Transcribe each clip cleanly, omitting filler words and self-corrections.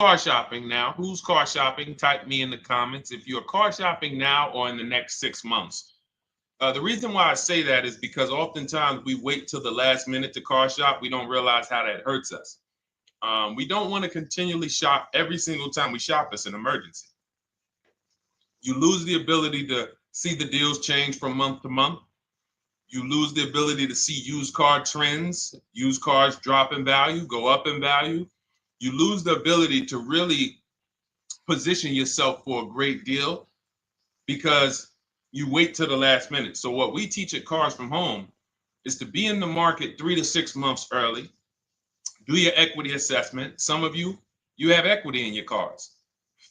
car shopping now? Who's car shopping? Type me in the comments if you're car shopping now or in the next 6 months. The reason why I say that is because oftentimes we wait till the last minute to car shop. We don't realize how that hurts us. We don't want to continually shop every single time we shop. It's an emergency. You lose the ability to see the deals change from month to month. You lose the ability to see used car trends, used cars drop in value, go up in value. You lose the ability to really position yourself for a great deal because you wait till the last minute. So what we teach at Cars from Home is to be in the market 3 to 6 months early. Do your equity assessment. Some of you have equity in your cars.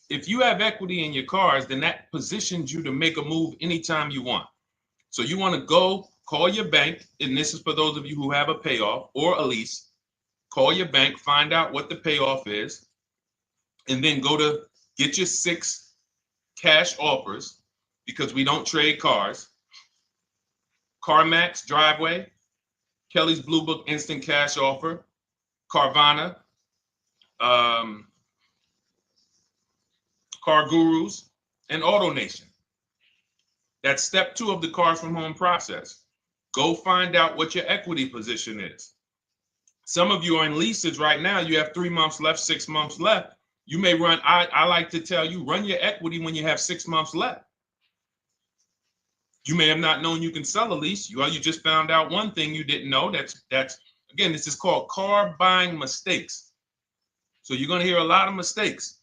If you have equity in your cars, then that positions you to make a move anytime you want. So you want to go call your bank, and this is for those of you who have a payoff or a lease. Call your bank, find out what the payoff is, and then go to get your 6 cash offers, because we don't trade cars. CarMax Driveway, Kelly's Blue Book Instant Cash Offer, Carvana, Car Gurus, and AutoNation. That's step 2 of the Cars from Home process. Go find out what your equity position is. Some of you are in leases right now. You have 3 months left, 6 months left. You may run, I like to tell you, run your equity when you have 6 months left. You may have not known you can sell a lease. You just found out one thing you didn't know. That's again, this is called car buying mistakes. So you're going to hear a lot of mistakes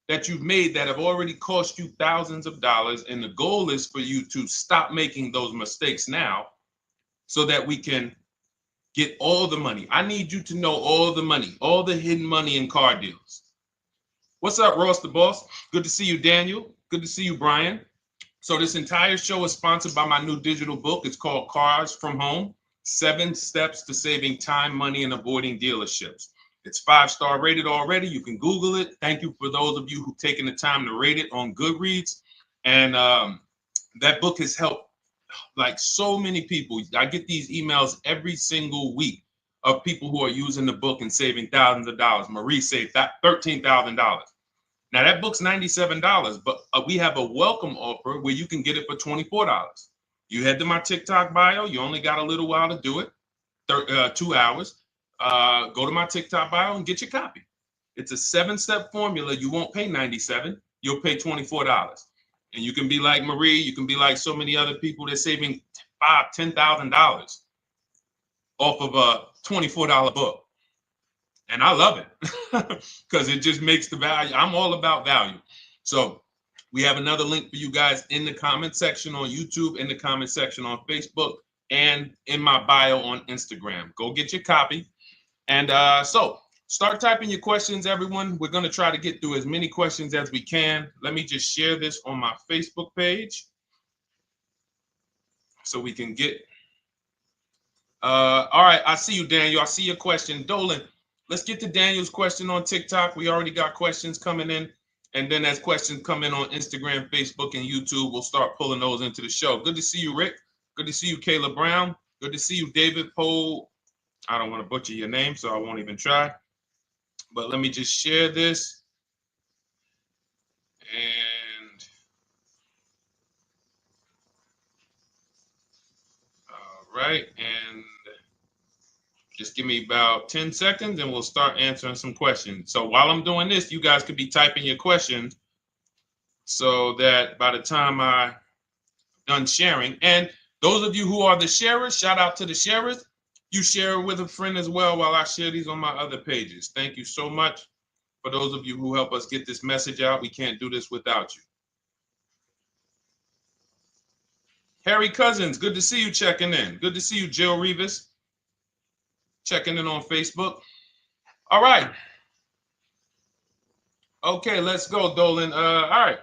that you've made that have already cost you thousands of dollars. And the goal is for you to stop making those mistakes now so that we can get all the money. I need you to know all the money, all the hidden money in car deals. What's up, Ross the Boss? Good to see you, Daniel. Good to see you, Brian. So this entire show is sponsored by my new digital book. It's called Cars from Home, 7 Steps to Saving Time, Money, and Avoiding Dealerships. It's 5-star rated already. You can Google it. Thank you for those of you who've taken the time to rate it on Goodreads. And that book has helped like so many people. I get these emails every single week of people who are using the book and saving thousands of dollars. Marie saved $13,000. Now that book's $97, but we have a welcome offer where you can get it for $24. You head to my TikTok bio. You only got a little while to do it, 2 hours. Go to my TikTok bio and get your copy. It's a 7-step formula. You won't pay $97. You'll pay $24. And you can be like Marie. You can be like so many other people. They're saving $5,000, $10,000 off of a $24 book. And I love it because it just makes the value. I'm all about value. So we have another link for you guys in the comment section on YouTube, in the comment section on Facebook, and in my bio on Instagram. Go get your copy. And so start typing your questions, everyone. We're going to try to get through as many questions as we can. Let me just share this on my Facebook page so we can get. All right. I see you, Daniel. I see your question. Dolan, let's get to Daniel's question on TikTok. We already got questions coming in. And then as questions come in on Instagram, Facebook, and YouTube, we'll start pulling those into the show. Good to see you, Rick. Good to see you, Kayla Brown. Good to see you, David Poe. I don't want to butcher your name, so I won't even try. But let me just share this. And all right. And just give me about 10 seconds and we'll start answering some questions. So while I'm doing this, you guys could be typing your questions so that by the time I'm done sharing, and those of you who are the sharers, shout out to the sharers. You share it with a friend as well while I share these on my other pages. Thank you so much for those of you who help us get this message out. We can't do this without you. Harry Cousins, good to see you checking in. Good to see you, Jill Rivas, checking in on Facebook. All right. Okay, let's go, Dolan. All right.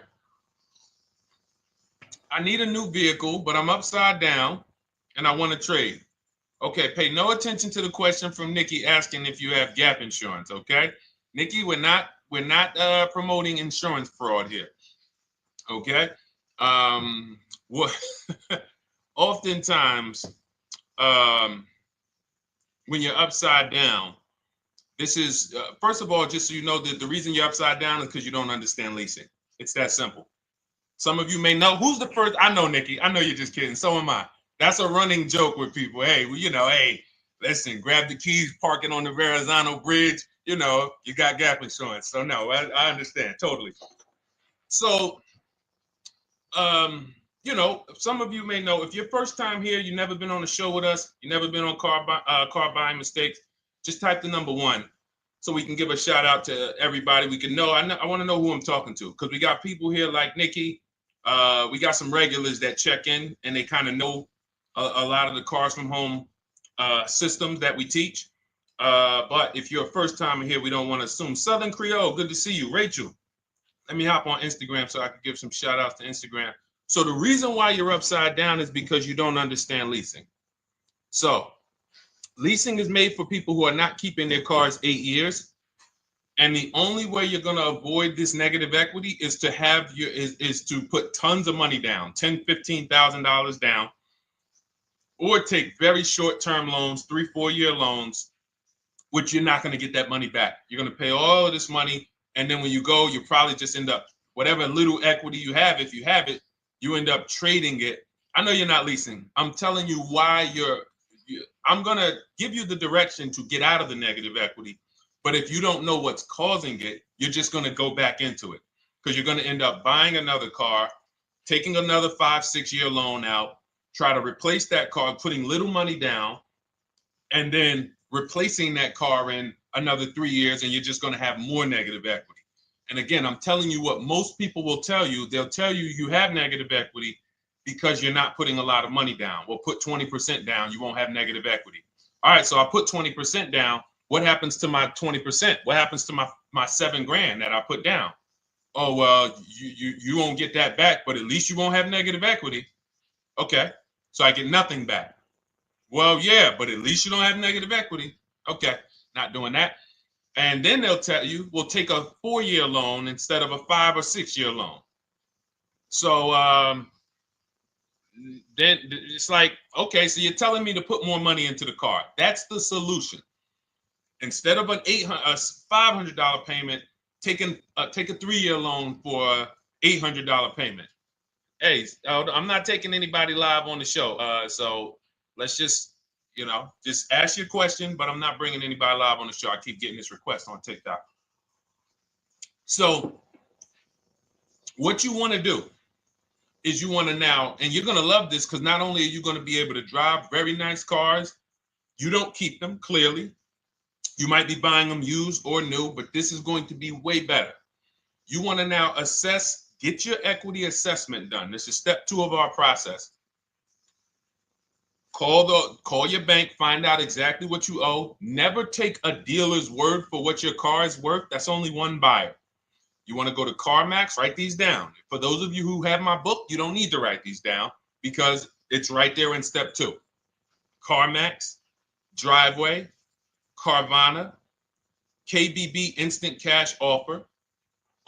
I need a new vehicle, but I'm upside down and I want to trade. Okay, pay no attention to the question from Nikki asking if you have gap insurance, okay? Nikki, we're not promoting insurance fraud here, okay? What oftentimes when you're upside down, This is, first of all, just so you know, that the reason you're upside down is because you don't understand leasing. It's that simple. Some of you may know who's the first. I know, Nikki. I know you're just kidding. So am I. That's a running joke with people. Hey, well, hey, listen, grab the keys, parking on the Verrazano Bridge. You got gap insurance. So no, I understand totally. So, some of you may know if you're first time here, you've never been on a show with us, you've never been on car buying mistakes. Just type the number 1. So we can give a shout out to everybody. We can know. I want to know who I'm talking to because we got people here like Nikki. We got some regulars that check in and they kind of know a lot of the cars from home systems that we teach. But if you're a first timer here, we don't want to assume. Southern Creole, good to see you. Rachel, let me hop on Instagram so I can give some shout outs to Instagram. So the reason why you're upside down is because you don't understand leasing. So leasing is made for people who are not keeping their cars 8 years. And the only way you're going to avoid this negative equity is to is to put tons of money down, $10,000, $15,000 down, or take very short-term loans, 3-4 year loans, which you're not going to get that money back. You're going to pay all of this money. And then when you go, you probably just end up, whatever little equity you have, if you have it, you end up trading it. I know you're not leasing. I'm telling you why I'm going to give you the direction to get out of the negative equity. But if you don't know what's causing it, you're just going to go back into it because you're going to end up buying another car, taking another 5-6 year loan out, try to replace that car, putting little money down, and then replacing that car in another 3 years, and you're just going to have more negative equity. And again, I'm telling you what most people will tell you. They'll tell you you have negative equity because you're not putting a lot of money down. Well, put 20% down, you won't have negative equity. All right, so I put 20% down. What happens to my 20%? What happens to my $7,000 that I put down? Oh, well, you won't get that back, but at least you won't have negative equity. Okay, so I get nothing back. Well, yeah, but at least you don't have negative equity. Okay, not doing that. And then they'll tell you, we'll take a 4-year loan instead of a 5 or 6 year loan. So then it's like, okay, so you're telling me to put more money into the car. That's the solution. Instead of a $500 payment, take a 3-year loan for a $800 payment. Hey, I'm not taking anybody live on the show. So let's just ask your question, but I'm not bringing anybody live on the show. I keep getting this request on TikTok. So what you want to do is you want to now, and you're going to love this because not only are you going to be able to drive very nice cars, you don't keep them clearly. You might be buying them used or new, but this is going to be way better. You want to now get your equity assessment done. This is step 2 of our process. Call your bank, find out exactly what you owe. Never take a dealer's word for what your car is worth. That's only one buyer. You want to go to CarMax, write these down. For those of you who have my book, you don't need to write these down because it's right there in step 2. CarMax, Driveway, Carvana, KBB Instant Cash Offer,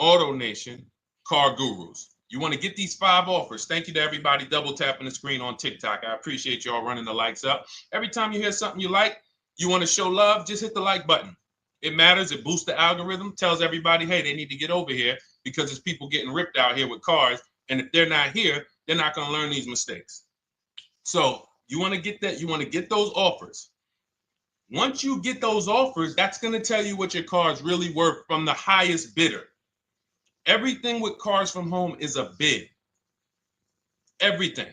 AutoNation, Car Gurus. You want to get these 5 offers. Thank you to everybody double tapping the screen on TikTok. I appreciate y'all running the likes up. Every time you hear something you like, you want to show love, just hit the like button. It matters. It boosts the algorithm, tells everybody, hey, they need to get over here because there's people getting ripped out here with cars. And if they're not here, they're not going to learn these mistakes. So you want to get that. You want to get those offers. Once you get those offers, that's going to tell you what your car is really worth from the highest bidder. Everything with Cars from Home is a bid. Everything.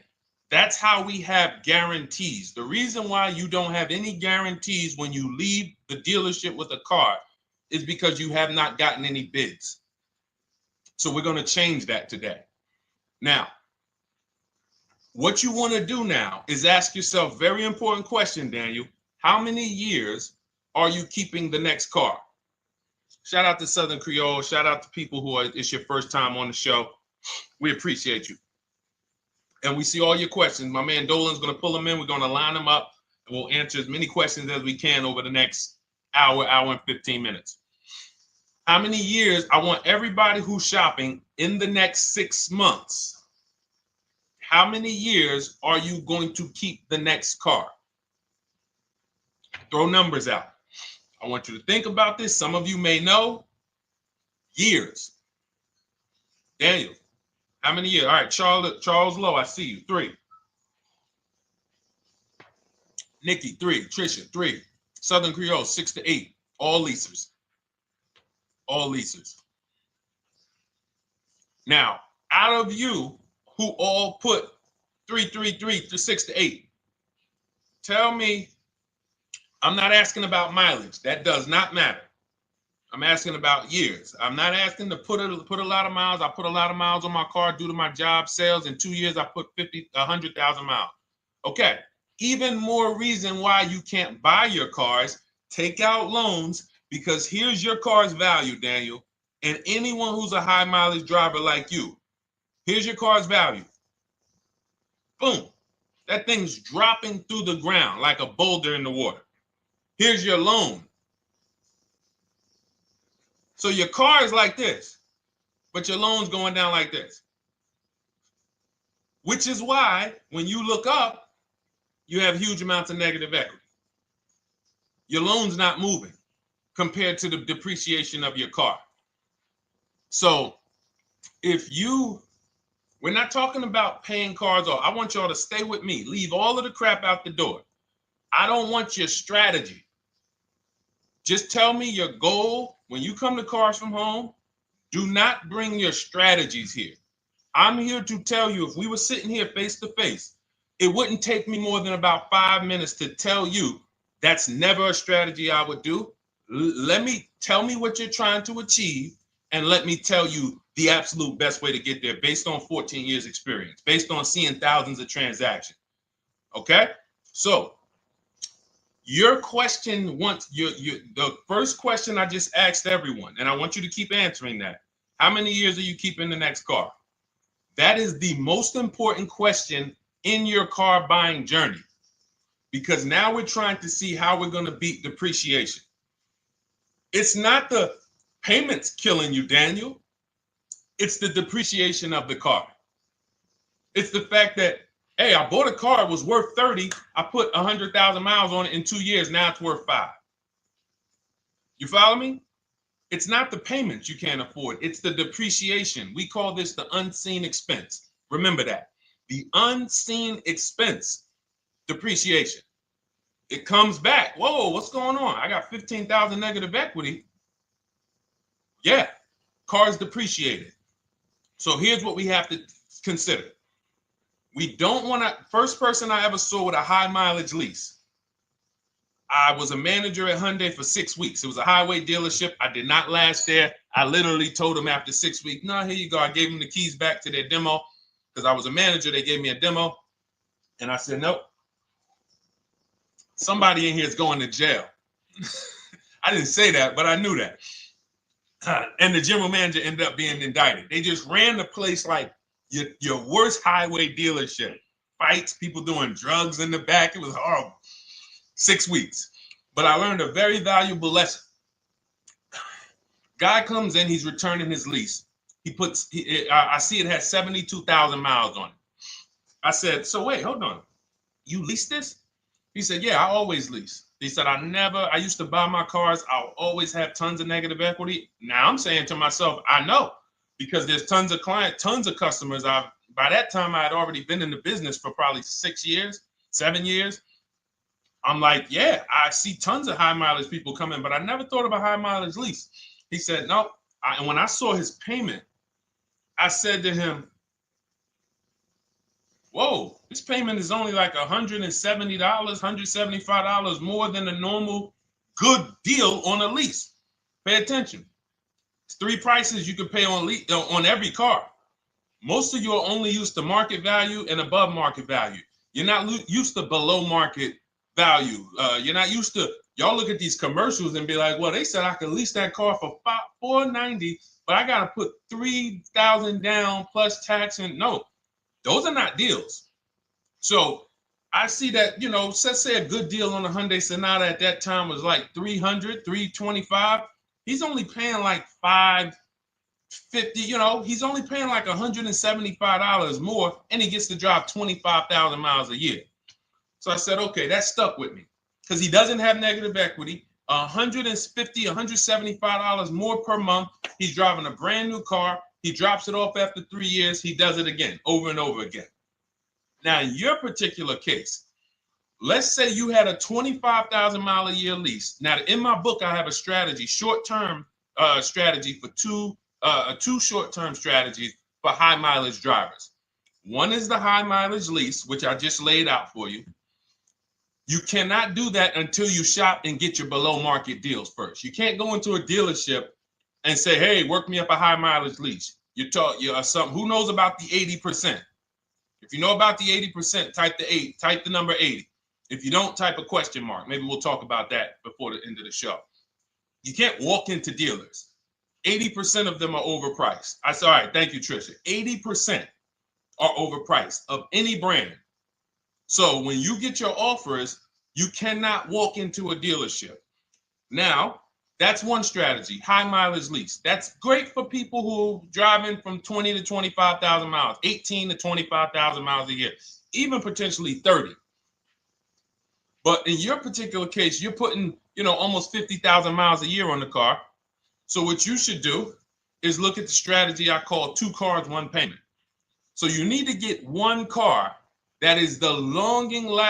That's how we have guarantees. The reason why you don't have any guarantees when you leave the dealership with a car is because you have not gotten any bids. So we're going to change that today. Now, what you want to do now is ask yourself, very important question, Daniel. How many years are you keeping the next car? Shout out to Southern Creole. Shout out to people it's your first time on the show. We appreciate you. And we see all your questions. My man Dolan's going to pull them in. We're going to line them up. And we'll answer as many questions as we can over the next hour and 15 minutes. How many years? I want everybody who's shopping in the next 6 months. How many years are you going to keep the next car? Throw numbers out. I want you to think about this. Some of you may know. Years. Daniel, how many years? All right, Charles Lowe, I see you. 3. Nikki, 3. Trisha, 3. Southern Creole, 6 to 8. All leasers. All leasers. Now, out of you who all put 3 to 6 to 8, tell me, I'm not asking about mileage. That does not matter. I'm asking about years. I'm not asking to put a lot of miles. I put a lot of miles on my car due to my job sales. In 2 years, I put 100,000 miles. Okay. Even more reason why you can't buy your cars. Take out loans, because here's your car's value, Daniel. And anyone who's a high mileage driver like you, here's your car's value. Boom. That thing's dropping through the ground like a boulder in the water. Here's your loan. So your car is like this, but your loan's going down like this. Which is why when you look up, you have huge amounts of negative equity. Your loan's not moving compared to the depreciation of your car. So we're not talking about paying cars off. I want y'all to stay with me. Leave all of the crap out the door. I don't want your strategy. Just tell me your goal. When you come to Cars from Home, do not bring your strategies here. I'm here to tell you, if we were sitting here face to face, it wouldn't take me more than about 5 minutes to tell you that's never a strategy I would do. Tell me what you're trying to achieve, and let me tell you the absolute best way to get there based on 14 years experience, based on seeing thousands of transactions. Okay? So your question, the first question I just asked everyone, and I want you to keep answering that. How many years are you keeping the next car? That is the most important question in your car buying journey, because now we're trying to see how we're going to beat depreciation. It's not the payments killing you, Daniel. It's the depreciation of the car. It's the fact that, hey, I bought a car, it was worth 30. I put 100,000 miles on it in 2 years. Now it's worth 5. You follow me? It's not the payments you can't afford. It's the depreciation. We call this the unseen expense. Remember that. The unseen expense, depreciation. It comes back. Whoa, what's going on? I got 15,000 negative equity. Yeah, car's depreciated. So here's what we have to consider. We don't want to, first person I ever saw with a high mileage lease. I was a manager at Hyundai for 6 weeks. It was a highway dealership. I did not last there. I literally told them after 6 weeks, no, here you go. I gave them the keys back to their demo because I was a manager. They gave me a demo. And I said, nope. Somebody in here is going to jail. I didn't say that, but I knew that. And the general manager ended up being indicted. They just ran the place like your worst highway dealership. Fights, people doing drugs in the back. It was horrible. 6 weeks. But I learned a very valuable lesson. Guy comes in, he's returning his lease. I see it has 72,000 miles on it. I said, so wait, hold on. You leased this? He said, yeah, I always lease. He said, I used to buy my cars. I'll always have tons of negative equity. Now I'm saying to myself, I know, because there's tons of clients, tons of customers. By that time, I had already been in the business for probably 6 years, 7 years. I'm like, yeah, I see tons of high mileage people coming, but I never thought of a high mileage lease. He said, no. And when I saw his payment, I said to him, whoa, this payment is only like $170, $175 more than a normal good deal on a lease. Pay attention. It's 3 prices you can pay on every car. Most of you are only used to market value and above market value. You're not used to below market value. You're not used to, y'all look at these commercials and be like, well, they said I could lease that car for $490, but I got to put $3,000 down plus tax. And no, those are not deals. So I see that, let's say a good deal on a Hyundai Sonata at that time was like $300, $325. He's only paying like $550, he's only paying like $175 more, and he gets to drive 25,000 miles a year. So I said, okay, that stuck with me because he doesn't have negative equity. $150, $175 more per month. He's driving a brand new car. He drops it off after 3 years. He does it again, over and over again. Now, in your particular case, let's say you had a 25,000 mile a year lease. Now, in my book, I have a strategy, short-term strategy for two short-term strategies for high mileage drivers. One is the high mileage lease, which I just laid out for you. You cannot do that until you shop and get your below market deals first. You can't go into a dealership and say, hey, work me up a high mileage lease. You something. Who knows about the 80%? If you know about the 80%, type the number 80. If you don't, type a question mark. Maybe we'll talk about that before the end of the show. You can't walk into dealers. 80% of them are overpriced. I said, all right, thank you, Trisha. 80% are overpriced of any brand. So when you get your offers, you cannot walk into a dealership. Now, that's one strategy, high mileage lease. That's great for people who are driving from 20 to 25,000 miles, 18 to 25,000 miles a year, even potentially 30. But in your particular case, you're putting, almost 50,000 miles a year on the car. So what you should do is look at the strategy I call 2 cars, 1 payment. So you need to get one car that is the longest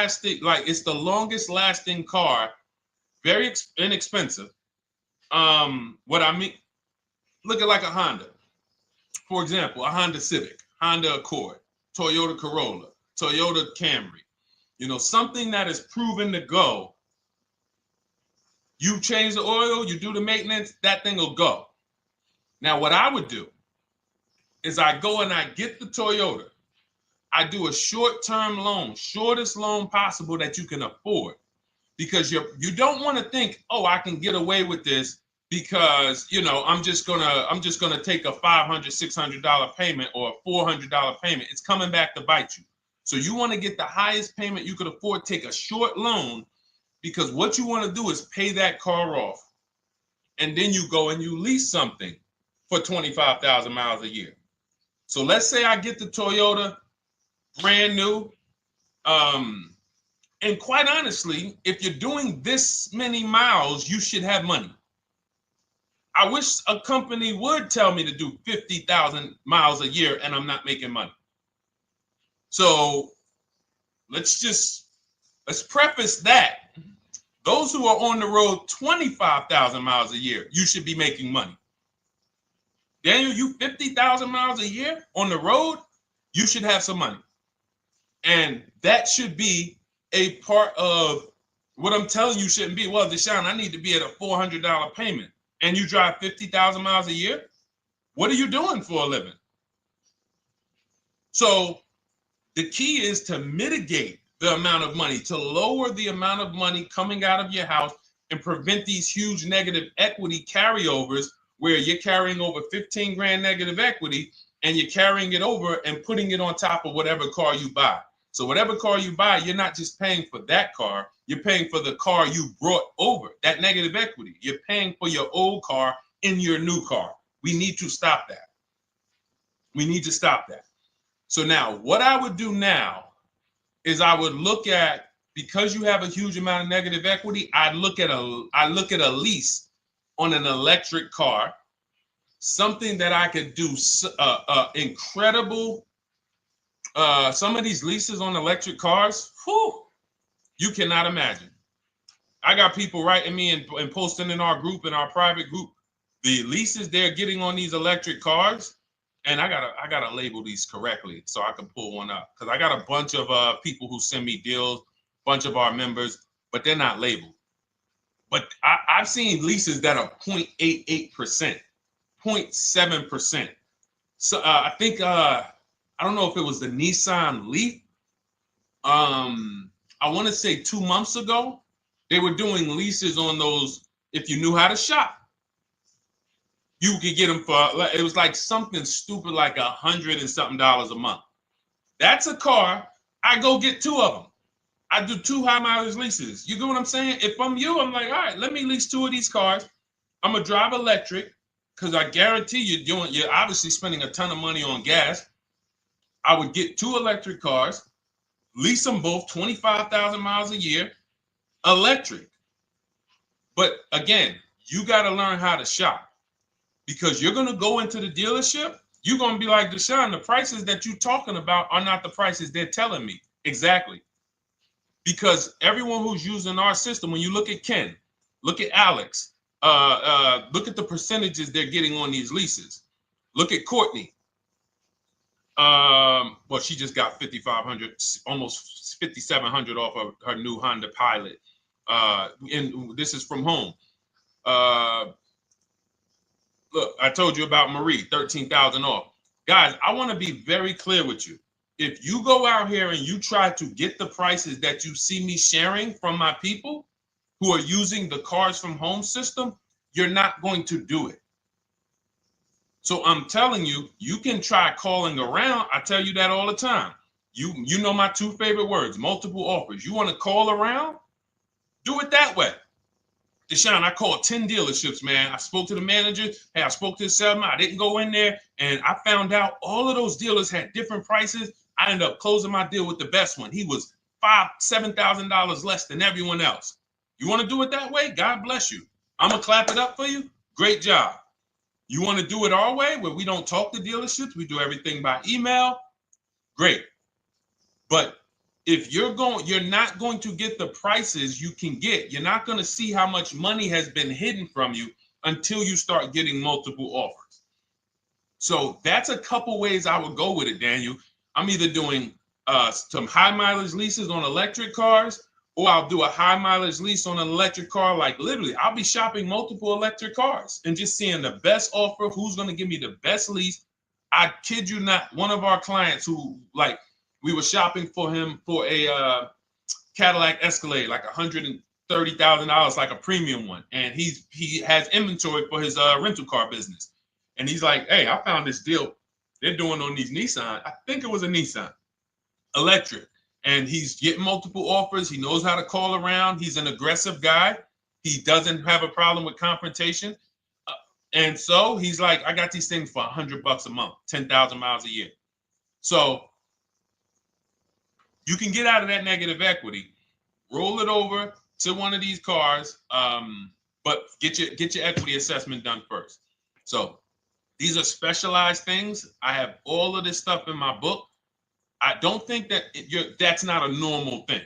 lasting car, very inexpensive. What I mean, look at like a Honda. For example, a Honda Civic, Honda Accord, Toyota Corolla, Toyota Camry. Something that is proven to go. You change the oil, you do the maintenance, that thing will go. Now, what I would do is I go and I get the Toyota. I do a short-term loan, shortest loan possible that you can afford, because you don't want to think, oh, I can get away with this because I'm just gonna take a $500, $600 payment or a $400 payment. It's coming back to bite you. So you want to get the highest payment you could afford, take a short loan, because what you want to do is pay that car off, and then you go and you lease something for 25,000 miles a year. So let's say I get the Toyota brand new. And quite honestly, if you're doing this many miles, you should have money. I wish a company would tell me to do 50,000 miles a year and I'm not making money. So let's preface that. Those who are on the road 25,000 miles a year, you should be making money. Daniel, you 50,000 miles a year on the road, you should have some money. And that should be a part of what I'm telling you shouldn't be. Well, Deshone, I need to be at a $400 payment. And you drive 50,000 miles a year? What are you doing for a living? So the key is to mitigate the amount of money, to lower the amount of money coming out of your house and prevent these huge negative equity carryovers where you're carrying over 15 grand negative equity and you're carrying it over and putting it on top of whatever car you buy. So whatever car you buy, you're not just paying for that car, you're paying for the car you brought over, that negative equity. You're paying for your old car in your new car. We need to stop that. We need to stop that. So now what I would do now is I would look at, because you have a huge amount of negative equity, I look at a lease on an electric car, something that I could do incredible. Some of these leases on electric cars, you cannot imagine. I got people writing me and posting in our group, in our private group, the leases they're getting on these electric cars. And I gotta label these correctly so I can pull one up, because I got a bunch of people who send me deals, bunch of our members, but they're not labeled. But I've seen leases that are 0.88%, 0.7%. So I think I don't know if it was the Nissan Leaf. I want to say 2 months ago, they were doing leases on those. If you knew how to shop, you could get them for, it was like something stupid like $100 and something a month. That's a car. I go get 2 of them. I do 2 high mileage leases. You get what I'm saying? If I'm you, I'm like, all right, let me lease 2 of these cars. I'm gonna drive electric, because I guarantee you're obviously spending a ton of money on gas. I would get 2 electric cars, lease them both 25,000 miles a year, electric. But again, you got to learn how to shop, because you're going to go into the dealership. You're going to be like, Deshone, the prices that you're talking about are not the prices they're telling me. Exactly. Because everyone who's using our system, when you look at Ken, look at Alex, look at the percentages they're getting on these leases. Look at Courtney. Well, she just got 5,500, almost 5,700 off of her new Honda Pilot. And this is from home. Look, I told you about Marie, 13,000 off. Guys, I want to be very clear with you. If you go out here and you try to get the prices that you see me sharing from my people who are using the Cars from Home system, you're not going to do it. So I'm telling you, you can try calling around. I tell you that all the time. You know my two favorite words, multiple offers. You want to call around? Do it that way. Deshone, I called 10 dealerships, man. I spoke to the manager. Hey, I spoke to the salesman. I didn't go in there, and I found out all of those dealers had different prices. I ended up closing my deal with the best one. He was $7,000 less than everyone else. You want to do it that way? God bless you. I'm going to clap it up for you. Great job. You want to do it our way, where we don't talk to dealerships? We do everything by email? Great. But if you're not going to get the prices you can get. You're not going to see how much money has been hidden from you until you start getting multiple offers. So that's a couple ways I would go with it, Daniel. I'm either doing some high mileage leases on electric cars, or I'll do a high mileage lease on an electric car. Like literally, I'll be shopping multiple electric cars and just seeing the best offer, who's going to give me the best lease. I kid you not, one of our clients who, like, we were shopping for him for a Cadillac Escalade, like $130,000, like a premium one. And he has inventory for his rental car business. And he's like, hey, I found this deal they're doing on these Nissan. I think it was a Nissan electric. And he's getting multiple offers. He knows how to call around. He's an aggressive guy. He doesn't have a problem with confrontation. And so he's like, I got these things for $100 a month, 10,000 miles a year. So you can get out of that negative equity, roll it over to one of these cars, but get your equity assessment done first. So these are specialized things. I have all of this stuff in my book. I don't think that that's not a normal thing.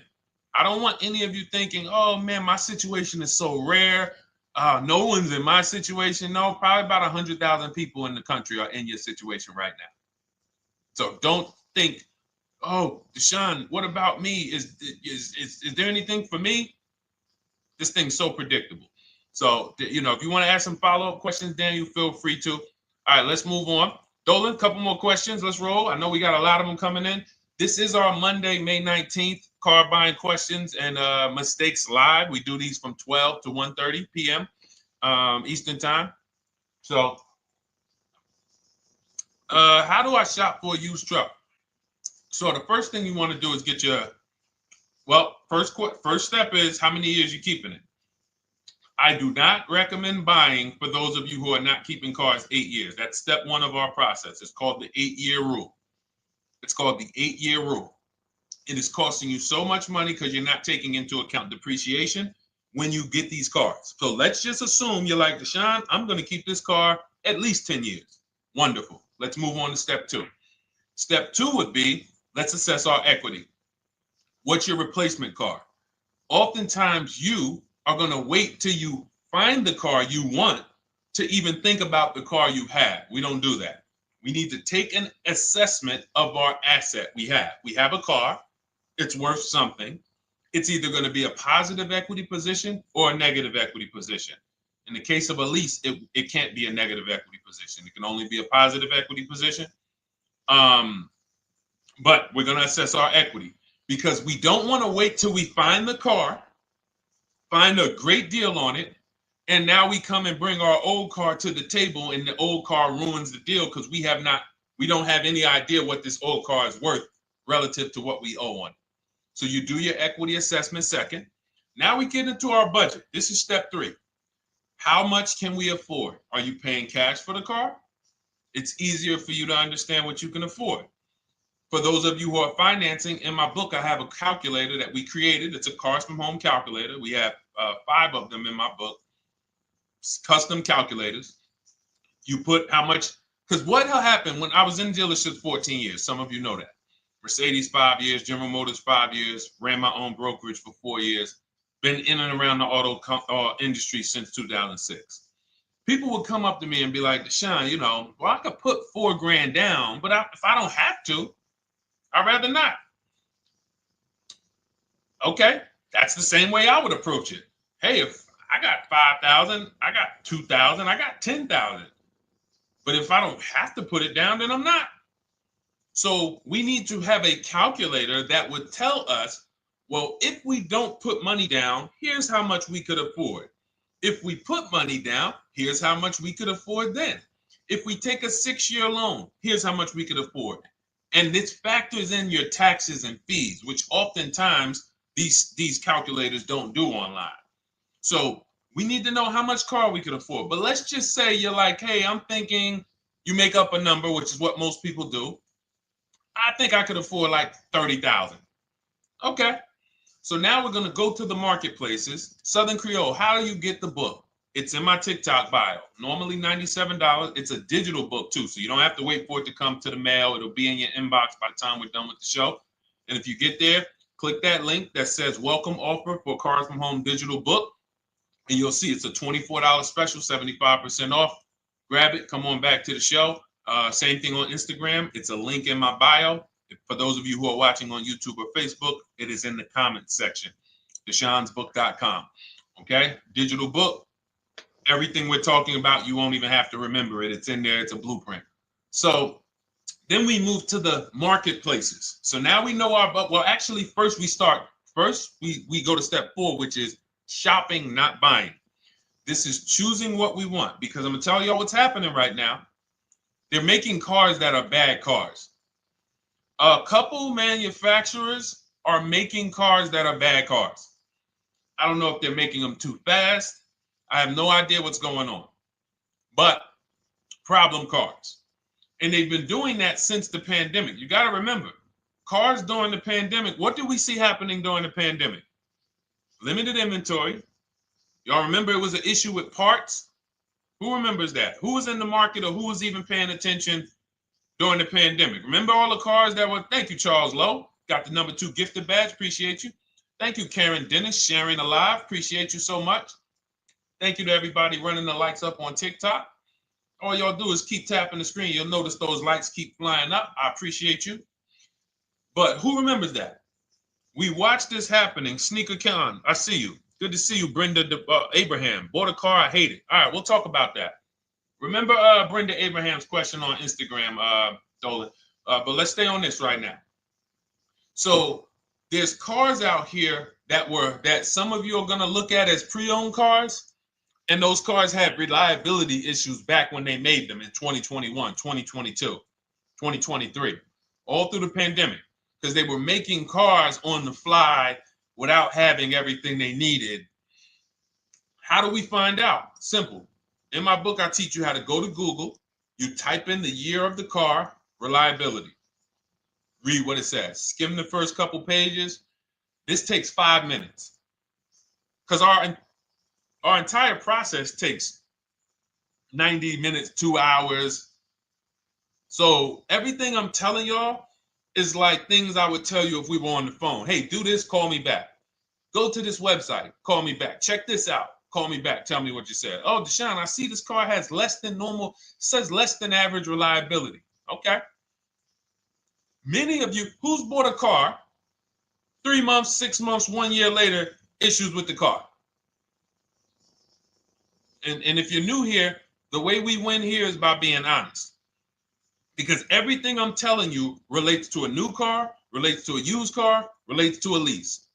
I don't want any of you thinking, oh man, my situation is so rare. No one's in my situation. No, probably about 100,000 people in the country are in your situation right now. So don't think, oh, Deshone, what about me? Is there anything for me? This thing's so predictable. So, if you want to ask some follow-up questions, Daniel, feel free to. All right, let's move on. Dolan, a couple more questions. Let's roll. I know we got a lot of them coming in. This is our Monday, May 19th, car buying questions and mistakes live. We do these from 12 to 1:30 p.m. Eastern time. So, how do I shop for a used truck? So the first thing you want to do is get your, first step is how many years you keeping it. I do not recommend buying for those of you who are not keeping cars 8 years. That's step one of our process. It's called the 8-year rule. It's called the 8-year rule. It is costing you so much money because you're not taking into account depreciation when you get these cars. So let's just assume you're like, Deshone, I'm going to keep this car at least 10 years. Wonderful. Let's move on to step two. Step two would be, let's assess our equity. What's your replacement car? Oftentimes you are going to wait till you find the car you want to even think about the car you have. We don't do that. We need to take an assessment of our asset we have. We have a car. It's worth something. It's either going to be a positive equity position or a negative equity position. In the case of a lease, it can't be a negative equity position. It can only be a positive equity position. But we're going to assess our equity because we don't want to wait till we find the car, find a great deal on it, and now we come and bring our old car to the table and the old car ruins the deal because we don't have any idea what this old car is worth relative to what we owe on it. So you do your equity assessment second. Now we get into our budget. This is step three. How much can we afford? Are you paying cash for the car? It's easier for you to understand what you can afford. For those of you who are financing, in my book, I have a calculator that we created. It's a Cars from Home calculator. We have 5 of them in my book, custom calculators. You put how much, because what happened when I was in dealerships 14 years, some of you know that. Mercedes 5 years, General Motors 5 years, ran my own brokerage for 4 years, been in and around the auto industry since 2006. People would come up to me and be like, Deshone, well, I could put $4,000 down, but if I don't have to, I'd rather not. Okay, that's the same way I would approach it. Hey, if I got 5,000, I got 2,000, I got 10,000. But if I don't have to put it down, then I'm not. So we need to have a calculator that would tell us, well, if we don't put money down, here's how much we could afford. If we put money down, here's how much we could afford then. If we take a 6-year loan, here's how much we could afford. And this factors in your taxes and fees, which oftentimes these calculators don't do online. So we need to know how much car we could afford. But let's just say you're like, hey, I'm thinking, you make up a number, which is what most people do. I think I could afford like 30,000. Okay. So now we're going to go to the marketplaces. Southern Creole, how do you get the book? It's in my TikTok bio. Normally $97. It's a digital book too, so you don't have to wait for it to come to the mail. It'll be in your inbox by the time we're done with the show. And if you get there, click that link that says welcome offer for Cars from Home digital book. And you'll see it's a $24 special, 75% off. Grab it. Come on back to the show. Same thing on Instagram. It's a link in my bio. For those of you who are watching on YouTube or Facebook, it is in the comments section, deshonesbook.com. Okay, digital book. Everything we're talking about, you won't even have to remember it. It's in there. It's a blueprint. So then we move to the marketplaces. So now we know well, actually, first we go to step 4, which is shopping, not buying. This is choosing what we want, because I'm going to tell y'all what's happening right now. They're making cars that are bad cars. A couple manufacturers are making cars that are bad cars. I don't know if they're making them too fast. I have no idea what's going on. But problem cars. And they've been doing that since the pandemic. You got to remember, cars during the pandemic, what did we see happening during the pandemic? Limited inventory. Y'all remember it was an issue with parts? Who remembers that? Who was in the market, or who was even paying attention during the pandemic? Remember all the cars that were, thank you, Charles Lowe. Got the number 2 gifted badge. Appreciate you. Thank you, Karen Dennis, sharing alive. Appreciate you so much. Thank you to everybody running the likes up on TikTok. All y'all do is keep tapping the screen. You'll notice those likes keep flying up. I appreciate you. But who remembers that? We watched this happening. Sneaker Con, I see you. Good to see you, Brenda Abraham. Bought a car, I hate it. All right, we'll talk about that. Remember Brenda Abraham's question on Instagram, Dolan. But let's stay on this right now. So there's cars out here that some of you are going to look at as pre-owned cars. And those cars had reliability issues back when they made them in 2021, 2022, 2023, all through the pandemic, because they were making cars on the fly without having everything they needed. How do we find out? Simple. In my book, I teach you how to go to Google. You type in the year of the car, reliability. Read what it says. Skim the first couple pages. This takes 5 minutes, because our entire process takes 90 minutes, 2 hours. So everything I'm telling y'all is like things I would tell you if we were on the phone. Hey, do this, call me back. Go to this website, call me back. Check this out, call me back. Tell me what you said. Oh, Deshone, I see this car has less than normal, says less than average reliability. Okay. Many of you, who's bought a car 3 months, 6 months, 1 year later, issues with the car? And if you're new here, the way we win here is by being honest. Because everything I'm telling you relates to a new car, relates to a used car, relates to a lease.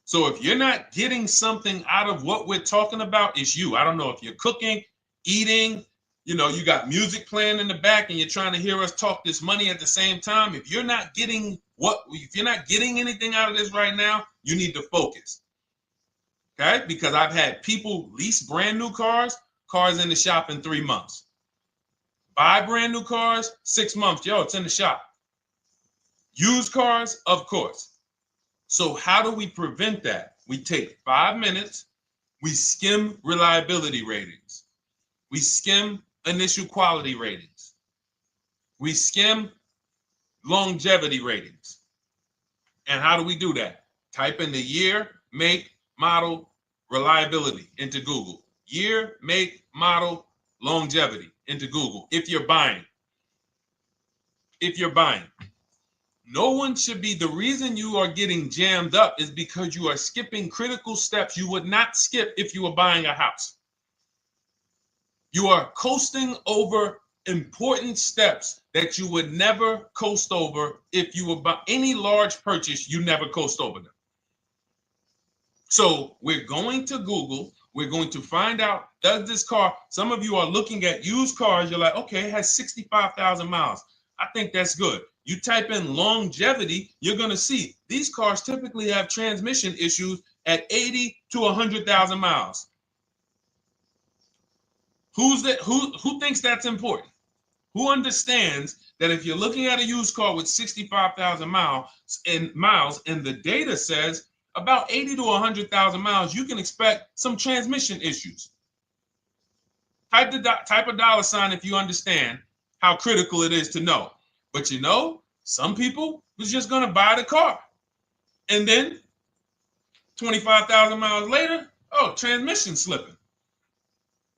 So if you're not getting something out of what we're talking about, it's you. I don't know if you're cooking, eating, you got music playing in the back and you're trying to hear us talk this money at the same time. If you're not getting anything out of this right now, you need to focus. Okay, because I've had people lease brand new cars in the shop in 3 months. Buy brand new cars, 6 months. Yo, it's in the shop. Used cars, of course. So how do we prevent that? We take 5 minutes We skim reliability ratings. We skim initial quality ratings. We skim longevity ratings. And how do we do that? Type in the year, make, model, reliability into Google. Year, make, model, longevity into Google. If you're buying. No one should be, the reason you are getting jammed up is because you are skipping critical steps you would not skip if you were buying a house. You are coasting over important steps that you would never coast over if you were buying any large purchase. You never coast over them. So we're going to Google. We're going to find out, does this car, some of you are looking at used cars. You're like, okay, it has 65,000 miles. I think that's good. You type in longevity, you're going to see these cars typically have transmission issues at 80 to 100,000 miles. Who thinks that's important? Who understands that if you're looking at a used car with 65,000 miles and the data says about 80 to 100,000 miles, you can expect some transmission issues. Type a dollar sign if you understand how critical it is to know. But you know, some people was just going to buy the car. And then 25,000 miles later, oh, transmission slipping.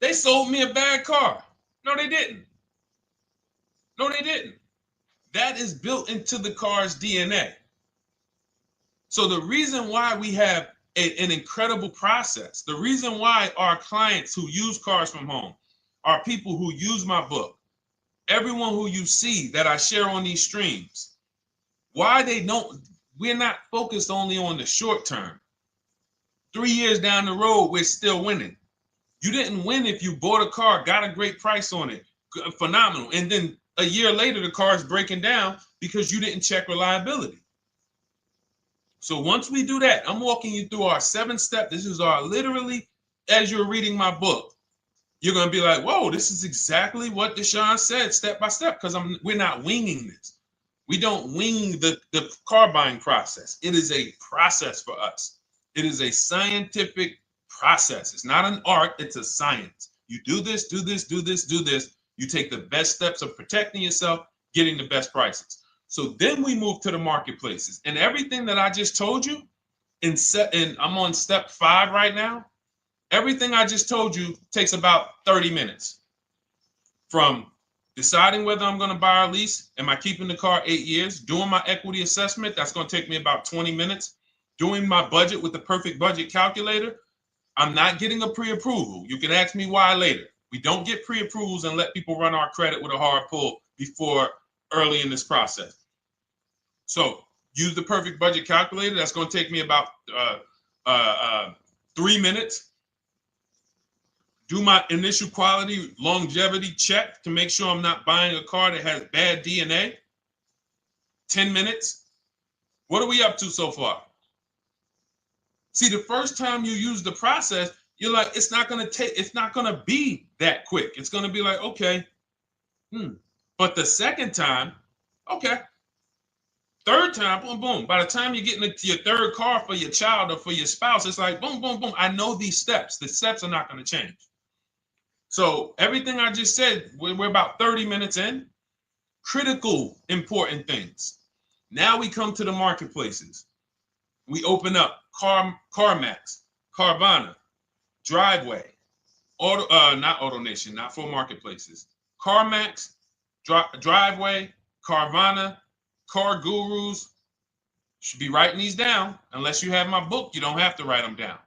They sold me a bad car. No, they didn't. That is built into the car's DNA. So the reason why we have an incredible process, the reason why our clients who use cars from home are people who use my book, everyone who you see that I share on these streams, we're not focused only on the short term. 3 years down the road, we're still winning. You didn't win if you bought a car, got a great price on it, phenomenal. And then a year later, the car is breaking down because you didn't check reliability. So once we do that, I'm walking you through our 7-step. This is our literally, as you're reading my book, you're going to be like, whoa, this is exactly what Deshone said, step by step, because we're not winging this. We don't wing the car buying process. It is a process for us. It is a scientific process. It's not an art, it's a science. You do this, do this, do this, do this. You take the best steps of protecting yourself, getting the best prices. So then we move to the marketplaces. And everything that I just told you, and I'm on step 5 right now, everything I just told you takes about 30 minutes. From deciding whether I'm going to buy or lease, am I keeping the car 8 years, doing my equity assessment, that's going to take me about 20 minutes, doing my budget with the perfect budget calculator. I'm not getting a pre-approval. You can ask me why later. We don't get pre-approvals and let people run our credit with a hard pull before early in this process. So use the perfect budget calculator. That's going to take me about 3 minutes. Do my initial quality longevity check to make sure I'm not buying a car that has bad DNA. 10 minutes. What are we up to so far? See, the first time you use the process, you're like, it's not going to be that quick. It's going to be like, okay. But the second time, okay. Third time, boom, boom. By the time you're getting into your third car for your child or for your spouse, it's like, boom, boom, boom. I know these steps. The steps are not going to change. So everything I just said, we're about 30 minutes in. Critical, important things. Now we come to the marketplaces. We open up CarMax, Carvana, Driveway, not AutoNation, not for marketplaces. CarMax, Driveway, Carvana, Car Gurus. Should be writing these down. Unless you have my book, you don't have to write them down.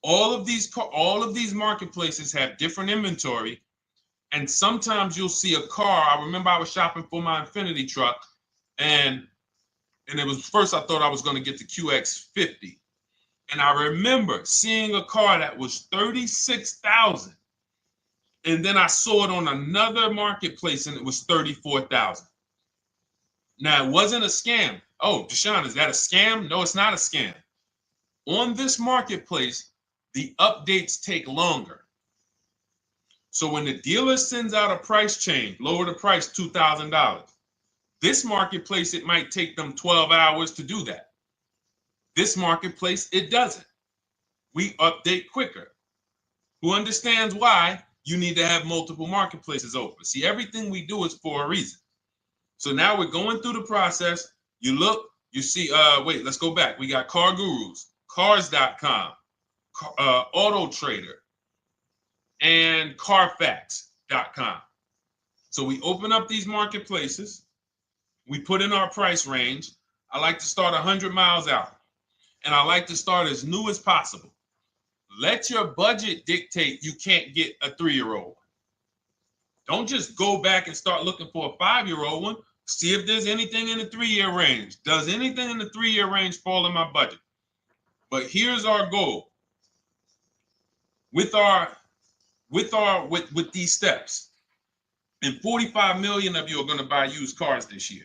All of these marketplaces have different inventory, and sometimes you'll see a car. I remember I was shopping for my Infinity truck, and it was first I thought I was going to get the QX50, and I remember seeing a car that was $36,000, and then I saw it on another marketplace, and it was $34,000. Now it wasn't a scam. Oh, Deshone, is that a scam? No, it's not a scam. On this marketplace, the updates take longer. So when the dealer sends out a price change, lower the price $2,000. This marketplace, it might take them 12 hours to do that. This marketplace, it doesn't. we update quicker. Who understands why you need to have multiple marketplaces open? See, everything we do is for a reason. So now we're going through the process. You look, you see, wait, let's go back. We got Car Gurus, Cars.com, Auto Trader, and Carfax.com. So we open up these marketplaces. We put in our price range. I like to start 100 miles out, and I like to start as new as possible. Let your budget dictate you can't get a 3-year-old. Don't just go back and start looking for a 5-year-old one. See if there's anything in the 3-year range. Does anything in the 3-year range fall in my budget? But here's our goal. With these steps, and 45 million of you are going to buy used cars this year.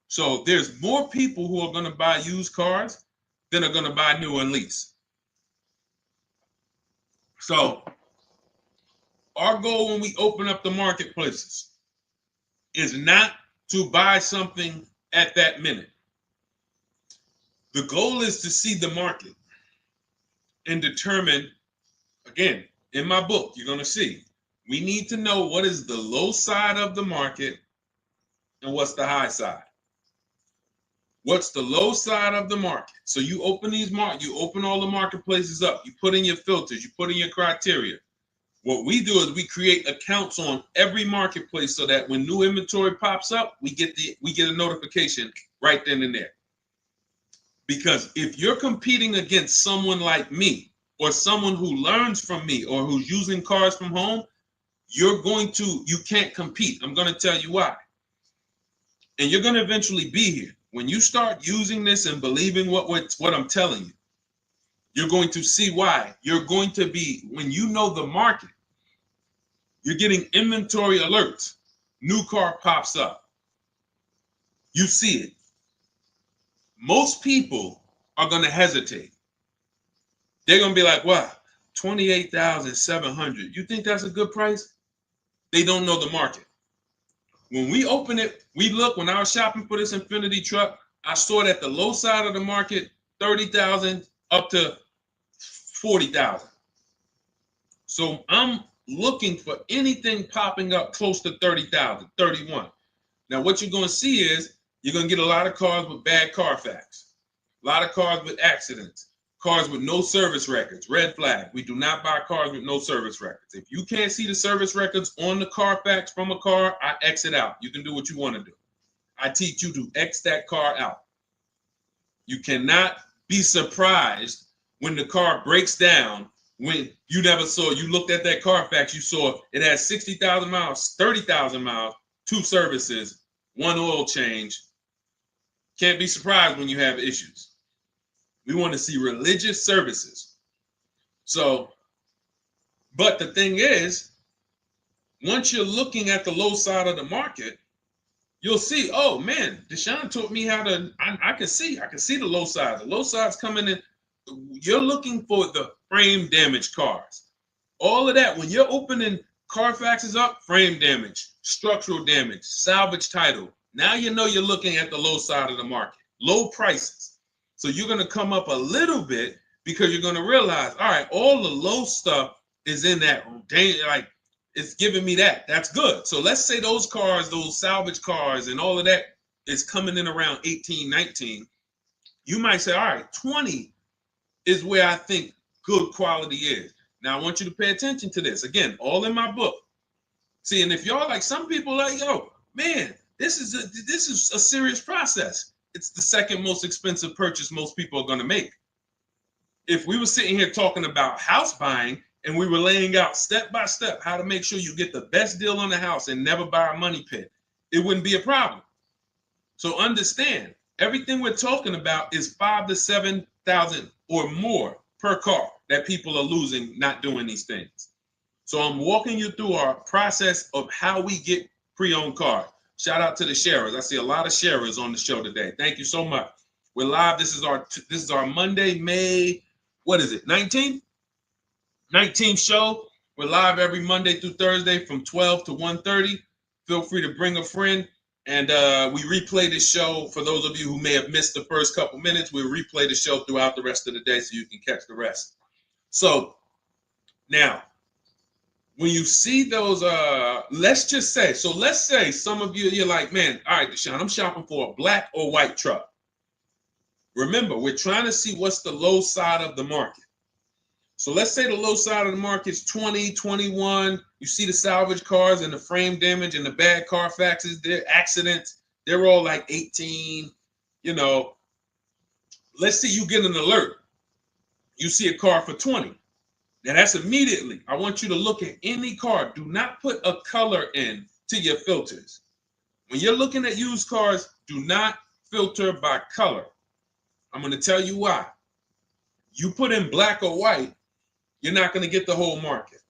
So there's more people who are going to buy used cars than are going to buy new and lease. So our goal when we open up the marketplaces is not to buy something at that minute. The goal is to see the market and determine, again, in my book, you're going to see, we need to know what is the low side of the market and what's the high side. What's the low side of the market? So you open you open all the marketplaces up. You put in your filters. You put in your criteria. What we do is we create accounts on every marketplace so that when new inventory pops up, we get a notification right then and there. Because if you're competing against someone like me or someone who learns from me or who's using cars from home, you can't compete. I'm going to tell you why. And you're going to eventually be here. When you start using this and believing what I'm telling you, you're going to see why. You're going to be, when you know the market, you're getting inventory alerts. New car pops up. You see it. Most people are going to hesitate. They're going to be like, wow, $28,700. You think that's a good price? They don't know the market. When we open it, we look, when I was shopping for this Infiniti truck, I saw it at the low side of the market, $30,000 up to $40,000. So I'm looking for anything popping up close to $30,000, $31,000. Now what you're going to see is you're going to get a lot of cars with bad Carfax, a lot of cars with accidents, cars with no service records, red flag. We do not buy cars with no service records. If you can't see the service records on the Carfax from a car, I exit out. You can do what you want to do. I teach you to X that car out. You cannot be surprised when the car breaks down when you looked at that Carfax, you saw it has 60,000 miles, 30,000 miles, 2 services, 1 oil change. Can't be surprised when you have issues. We want to see religious services. So, but the thing is, once you're looking at the low side of the market, you'll see, oh man, Deshone taught me how to, I can see the low side. The low side's coming in. You're looking for the frame damage cars. All of that, when you're opening Carfaxes up, frame damage, structural damage, salvage title. Now you know you're looking at the low side of the market, low prices. So you're going to come up a little bit because you're going to realize, all right, all the low stuff is in that, like, it's giving me that. That's good. So let's say those cars, those salvage cars and all of that is coming in around 18, 19. You might say, all right, 20 is where I think good quality is. Now I want you to pay attention to this. Again, all in my book. See, and if y'all like, some people like, yo, man, this is a serious process. It's the second most expensive purchase most people are going to make. If we were sitting here talking about house buying and we were laying out step by step how to make sure you get the best deal on the house and never buy a money pit, it wouldn't be a problem. So understand, everything we're talking about is 5,000 to 7,000 or more per car that people are losing not doing these things. So I'm walking you through our process of how we get pre-owned cars. Shout out to the sharers. I see a lot of sharers on the show today. Thank you so much. We're live. This is our Monday, May, what is it, 19th? 19th show. We're live every Monday through Thursday from 12 to 1:30. Feel free to bring a friend. And we replay this show. For those of you who may have missed the first couple minutes, we'll replay the show throughout the rest of the day so you can catch the rest. So now, when you see those, let's say some of you, you're like, man, all right, Deshone, I'm shopping for a black or white truck. Remember, we're trying to see what's the low side of the market. So let's say the low side of the market is 20, 21. You see the salvage cars and the frame damage and the bad Carfaxes, their accidents, they're all like 18. You know, let's say you get an alert. You see a car for 20. Now that's immediately. I want you to look at any car. Do not put a color in to your filters. When you're looking at used cars, do not filter by color. I'm going to tell you why. You put in black or white, you're not going to get the whole market,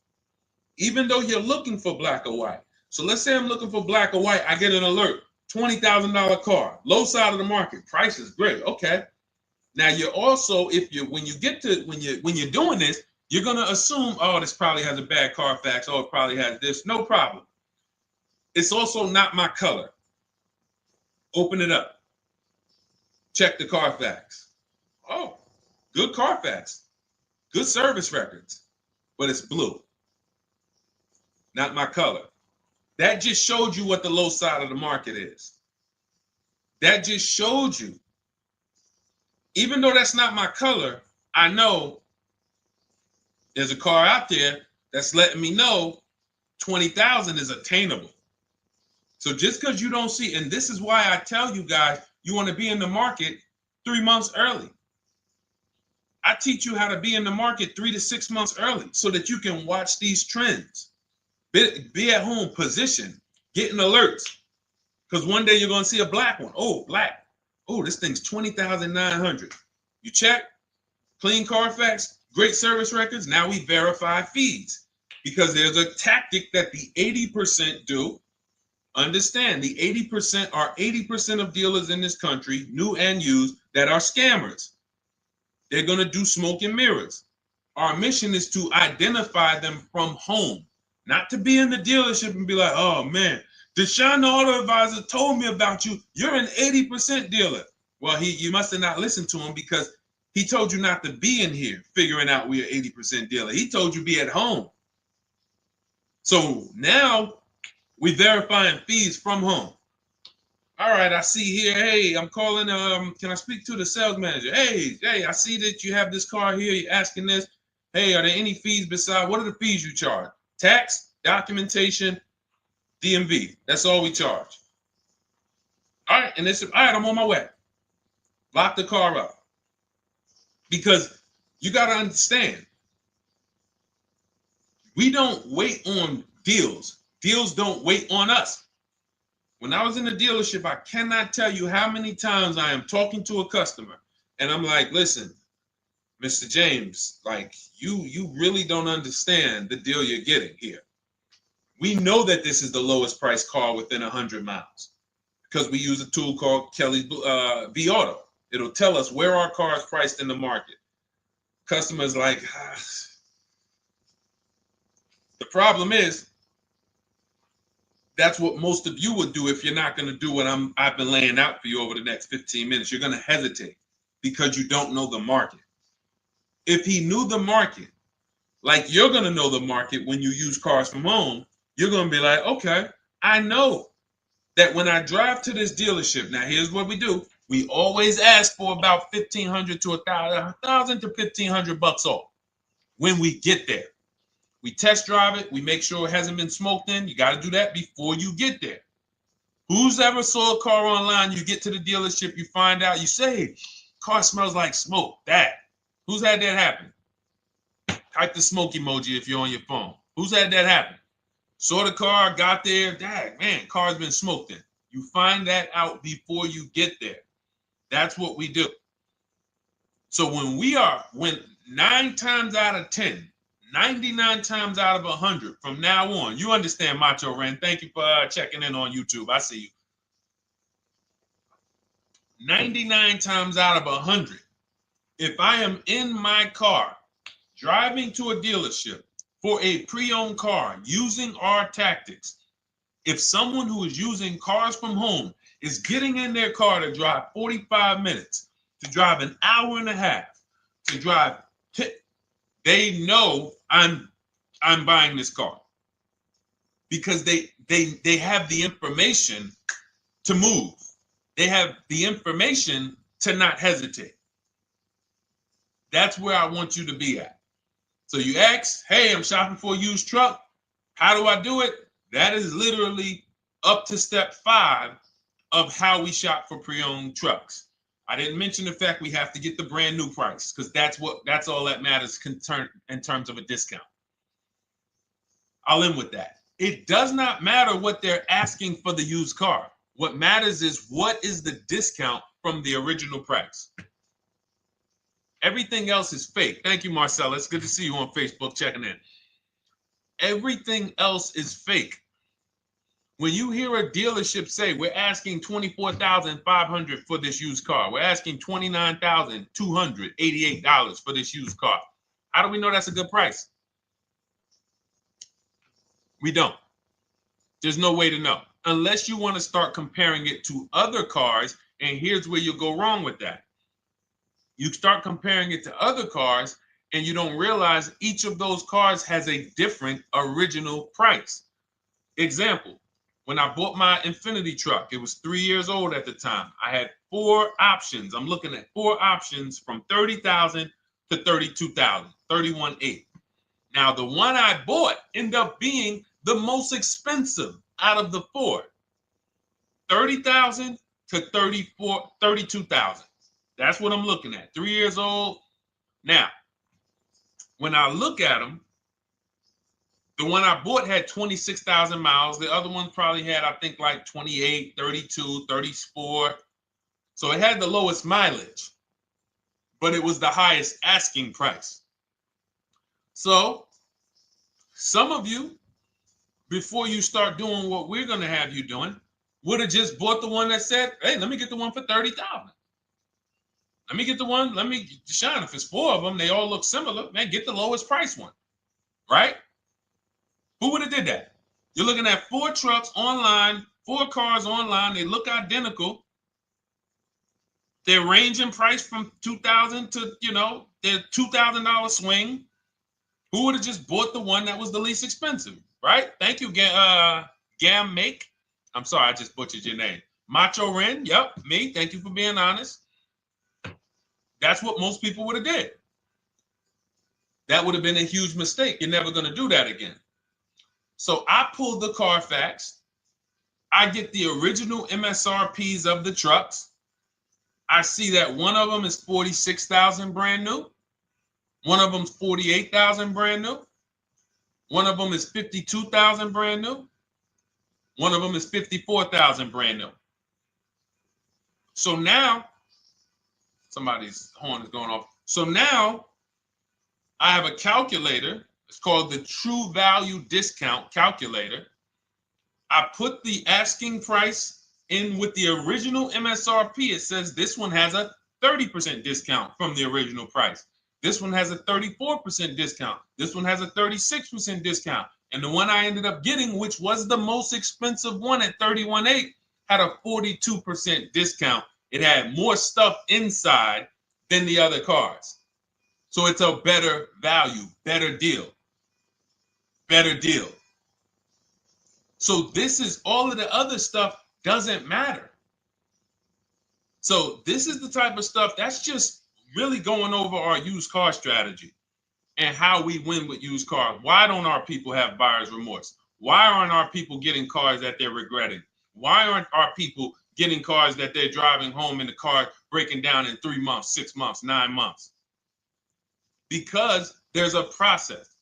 even though you're looking for black or white. So let's say I'm looking for black or white. I get an alert, $20,000 car, low side of the market, price is great. Okay. Now you're also, when you're doing this, you're going to assume, oh, this probably has a bad Carfax. Oh, it probably has this. No problem. It's also not my color. Open it up. Check the Carfax. Oh, good Carfax. Good service records. But it's blue. Not my color. That just showed you what the low side of the market is. That just showed you. Even though that's not my color, I know there's a car out there that's letting me know 20,000 is attainable. So just because you don't see, and this is why I tell you guys, you want to be in the market 3 months early. I teach you how to be in the market 3 to 6 months early so that you can watch these trends. Be at home, position, getting alerts. Because one day you're going to see a black one. Oh, black. Oh, this thing's 20,900. You check, clean Carfax, great service records. Now we verify fees because there's a tactic that the 80% do. Understand, the 80% are 80% of dealers in this country, new and used, that are scammers. They're going to do smoke and mirrors. Our mission is to identify them from home, not to be in the dealership and be like, oh man, Deshone the Auto Advisor told me about you. You're an 80% dealer. Well, you must have not listened to him because he told you not to be in here figuring out we're 80% dealer. He told you be at home. So now we verifying fees from home. All right, I see here, hey, I'm calling, can I speak to the sales manager? Hey, I see that you have this car here, you're asking this. Hey, are there any fees besides, what are the fees you charge? Tax, documentation, DMV, that's all we charge. All right, and all right, I'm on my way. Lock the car up. Because you got to understand, we don't wait on deals. Deals don't wait on us. When I was in the dealership, I cannot tell you how many times I am talking to a customer and I'm like, listen, Mr. James, like you really don't understand the deal you're getting here. We know that this is the lowest price car within 100 miles because we use a tool called Kelly's V Auto. It'll tell us where our car is priced in the market. Customers like, The problem is, that's what most of you would do if you're not going to do what I've been laying out for you over the next 15 minutes. You're going to hesitate because you don't know the market. If he knew the market, like you're going to know the market when you use cars from home, you're going to be like, okay, I know that when I drive to this dealership, now here's what we do. We always ask for about $1,500 to $1,000 to $1,500 off when we get there. We test drive it. We make sure it hasn't been smoked in. You got to do that before you get there. Who's ever saw a car online? You get to the dealership, you find out, you say, car smells like smoke. Who's had that happen? Type the smoke emoji if you're on your phone. Who's had that happen? Saw the car, got there, man, car's been smoked in. You find that out before you get there. That's what we do. So when 9 times out of 10, 99 times out of 100 from now on, you understand, Macho Ren. Thank you for checking in on YouTube. I see you. 99 times out of 100, if I am in my car driving to a dealership for a pre-owned car using our tactics, if someone who is using cars from home is getting in their car to drive 45 minutes, to drive an hour and a half, to drive they know I'm buying this car because they have the information to move. They have the information to not hesitate. That's where I want you to be at. So you ask, hey, I'm shopping for a used truck. How do I do it? That is literally up to step 5 of how we shop for pre-owned trucks. I didn't mention the fact we have to get the brand new price because that's all that matters in terms of a discount. I'll end with that. It does not matter what they're asking for the used car. What matters is what is the discount from the original price. Everything else is fake. Thank you, Marcella. It's good to see you on Facebook checking in. Everything else is fake. When you hear a dealership say, we're asking $24,500 for this used car, we're asking $29,288 for this used car, how do we know that's a good price? We don't. There's no way to know unless you want to start comparing it to other cars. And here's where you'll go wrong with that. You start comparing it to other cars and you don't realize each of those cars has a different original price. Example, when I bought my Infiniti truck, it was 3 years old at the time. I had 4 options. I'm looking at 4 options from $30,000 to $32,000, $31,800. Now, the one I bought ended up being the most expensive out of the 4. $30,000 to $32,000. That's what I'm looking at. 3 years old. Now, when I look at them, the one I bought had 26,000 miles. The other one probably had, I think, like 28, 32, 34. So it had the lowest mileage, but it was the highest asking price. So some of you, before you start doing what we're going to have you doing, would have just bought the one that said, hey, let me get the one for $30,000. Let me get the one, Deshone, if it's 4 of them, they all look similar, man, get the lowest price one, right? Who would have did that? You're looking at 4 trucks online, 4 cars online, they look identical. They range in price from $2,000 to, their $2,000 swing. Who would have just bought the one that was the least expensive, right? Thank you, Gam Make. I'm sorry, I just butchered your name. Macho Ren, yep, me. Thank you for being honest. That's what most people would have did. That would have been a huge mistake. You're never going to do that again. So I pulled the Carfax. I get the original MSRPs of the trucks. I see that one of them is $46,000 brand new. One of them's $48,000 brand new. One of them is $52,000 brand new. One of them is $54,000 brand new. So now, somebody's horn is going off. So now I have a calculator. It's called the True Value Discount Calculator. I put the asking price in with the original MSRP. It says this one has a 30% discount from the original price. This one has a 34% discount. This one has a 36% discount. And the one I ended up getting, which was the most expensive one at $31,800, had a 42% discount. It had more stuff inside than the other cars. So it's a better value, better deal. Better deal. So this is all of the other stuff doesn't matter. So this is the type of stuff that's just really going over our used car strategy and how we win with used cars. Why don't our people have buyer's remorse? Why aren't our people getting cars that they're regretting? Why aren't our people getting cars that they're driving home and the car breaking down in 3 months, 6 months, 9 months? Because there's a process.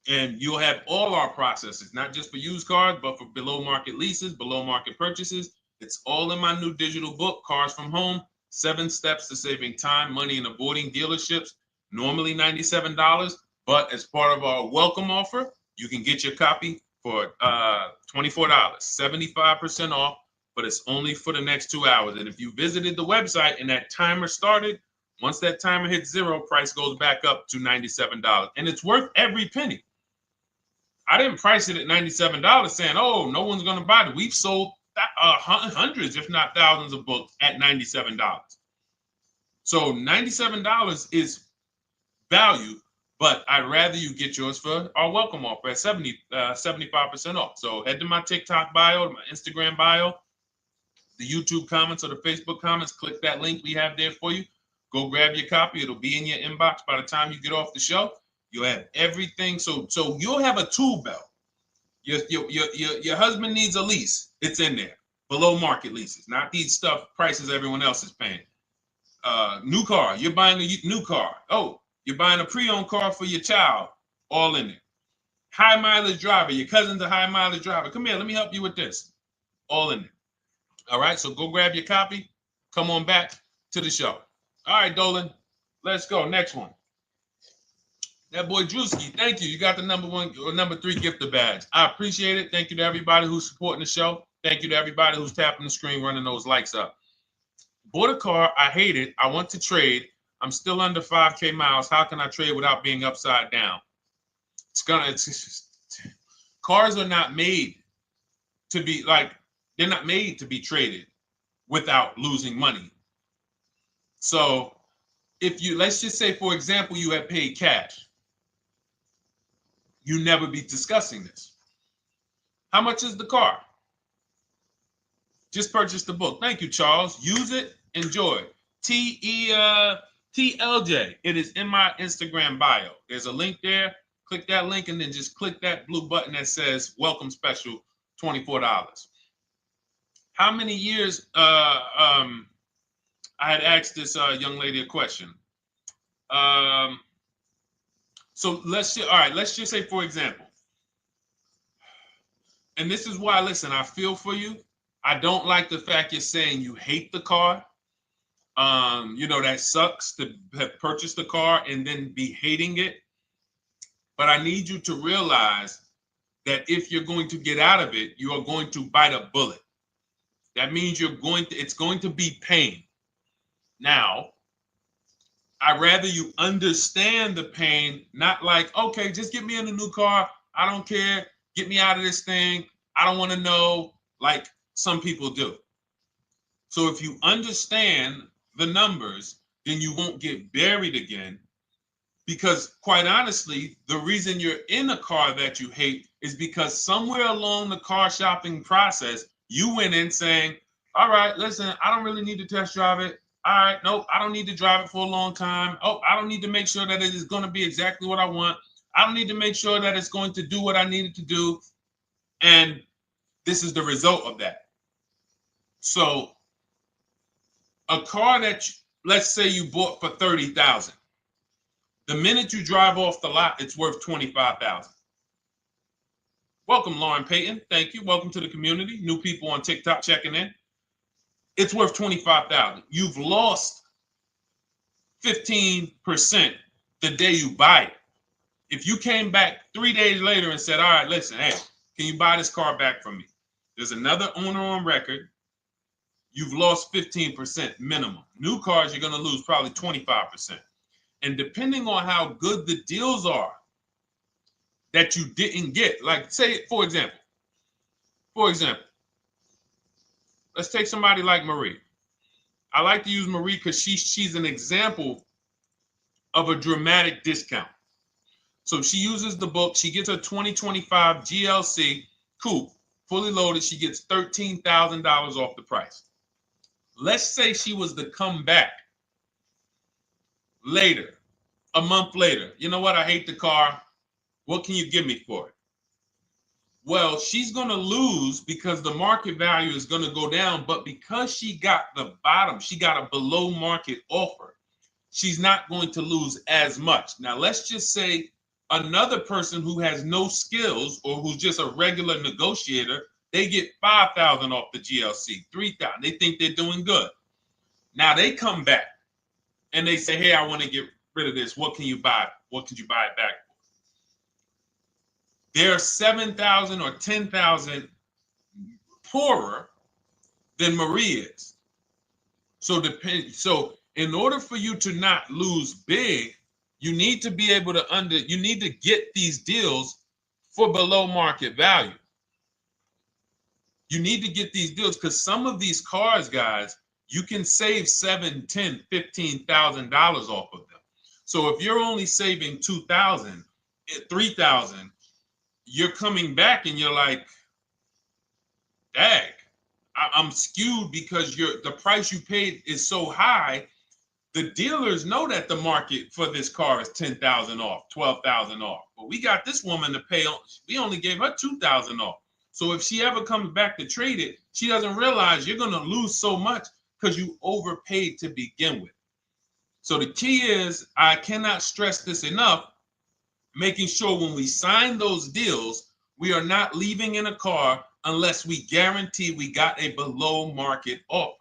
And you'll have all our processes, not just for used cars, but for below market leases, below market purchases. It's all in my new digital book, Cars from Home, 7 Steps to Saving Time, Money, and Avoiding Dealerships. Normally $97, but as part of our welcome offer, you can get your copy for $24, 75% off, but it's only for the next 2 hours. And if you visited the website and that timer started, once that timer hits 0, price goes back up to $97. And it's worth every penny. I didn't price it at $97 saying, oh, no one's going to buy it. We've sold hundreds, if not thousands of books at $97. So $97 is value, But I'd rather you get yours for our welcome offer at 75% off. So head to my TikTok bio, my Instagram bio, the YouTube comments or the Facebook comments. Click that link we have there for you. Go grab your copy. It'll be in your inbox by the time you get off the show. You'll have everything. So you'll have a tool belt. Your husband needs a lease. It's in there. Below market leases, not these stuff prices everyone else is paying. New car. You're buying a new car. Oh, you're buying a pre-owned car for your child. All in there. High mileage driver. Your cousin's a high mileage driver. Come here. Let me help you with this. All in there. All right. So go grab your copy. Come on back to the show. All right, Dolan. Let's go. Next one. That boy Drewski, thank you. You got the number 1 or number 3 gifter badge. I appreciate it. Thank you to everybody who's supporting the show. Thank you to everybody who's tapping the screen, running those likes up. Bought a car. I hate it. I want to trade. I'm still under 5K miles. How can I trade without being upside down? Cars are not made to be they're not made to be traded without losing money. So let's just say, for example, you had paid cash. You never be discussing this. How much is the car? Just purchase the book. Thank you, Charles. Use it. Enjoy. TLJ. It is in my Instagram bio. There's a link there. Click that link and then just click that blue button that says welcome special, $24. How many years? I had asked this young lady a question. So let's just say, for example, and this is why, listen, I feel for you. I don't like the fact you're saying you hate the car. That sucks to have purchased the car and then be hating it. But I need you to realize that if you're going to get out of it, you are going to bite a bullet. That means it's going to be pain. Now, I'd rather you understand the pain, not like, okay, just get me in a new car. I don't care. Get me out of this thing. I don't want to know, like some people do. So if you understand the numbers, then you won't get buried again. Because quite honestly, the reason you're in a car that you hate is because somewhere along the car shopping process, you went in saying, all right, listen, I don't really need to test drive it. All right, nope, I don't need to drive it for a long time. Oh, I don't need to make sure that it is going to be exactly what I want. I don't need to make sure that it's going to do what I need it to do. And this is the result of that. So a car that, let's say you bought for $30,000. The minute you drive off the lot, it's worth $25,000. Welcome, Lauren Payton. Thank you. Welcome to the community. New people on TikTok checking in. It's worth $25,000. You've lost 15% the day you buy it. If you came back 3 days later and said, all right, listen, hey, can you buy this car back from me? There's another owner on record. You've lost 15% minimum. New cars, you're going to lose probably 25%. And depending on how good the deals are that you didn't get, like say, for example, let's take somebody like Marie. I like to use Marie because she's an example of a dramatic discount. So she uses the book. She gets her 2025 GLC coupe, fully loaded. She gets $13,000 off the price. Let's say she was to come back later, a month later. You know what? I hate the car. What can you give me for it? Well, she's going to lose because the market value is going to go down. But because she got the bottom, she got a below market offer, she's not going to lose as much. Now, let's just say another person who has no skills or who's just a regular negotiator, they get $5,000 off the GLC, $3,000. They think they're doing good. Now they come back and they say, hey, I want to get rid of this. What can you buy? What could you buy it back for? They're 7,000 or 10,000 poorer than Marie is. So in order for you to not lose big, you need to be able to you need to get these deals for below market value. You need to get these deals because some of these cars, guys, you can save $7,000, $10,000, $15,000 off of them. So if you're only saving 2,000, 3,000, you're coming back and you're like, dag, I'm skewed because the price you paid is so high. The dealers know that the market for this car is 10,000 off, 12,000 off. But we got this woman to pay, we only gave her 2,000 off. So if she ever comes back to trade it, she doesn't realize you're going to lose so much because you overpaid to begin with. So the key is, I cannot stress this enough, making sure when we sign those deals, we are not leaving in a car unless we guarantee we got a below market offer.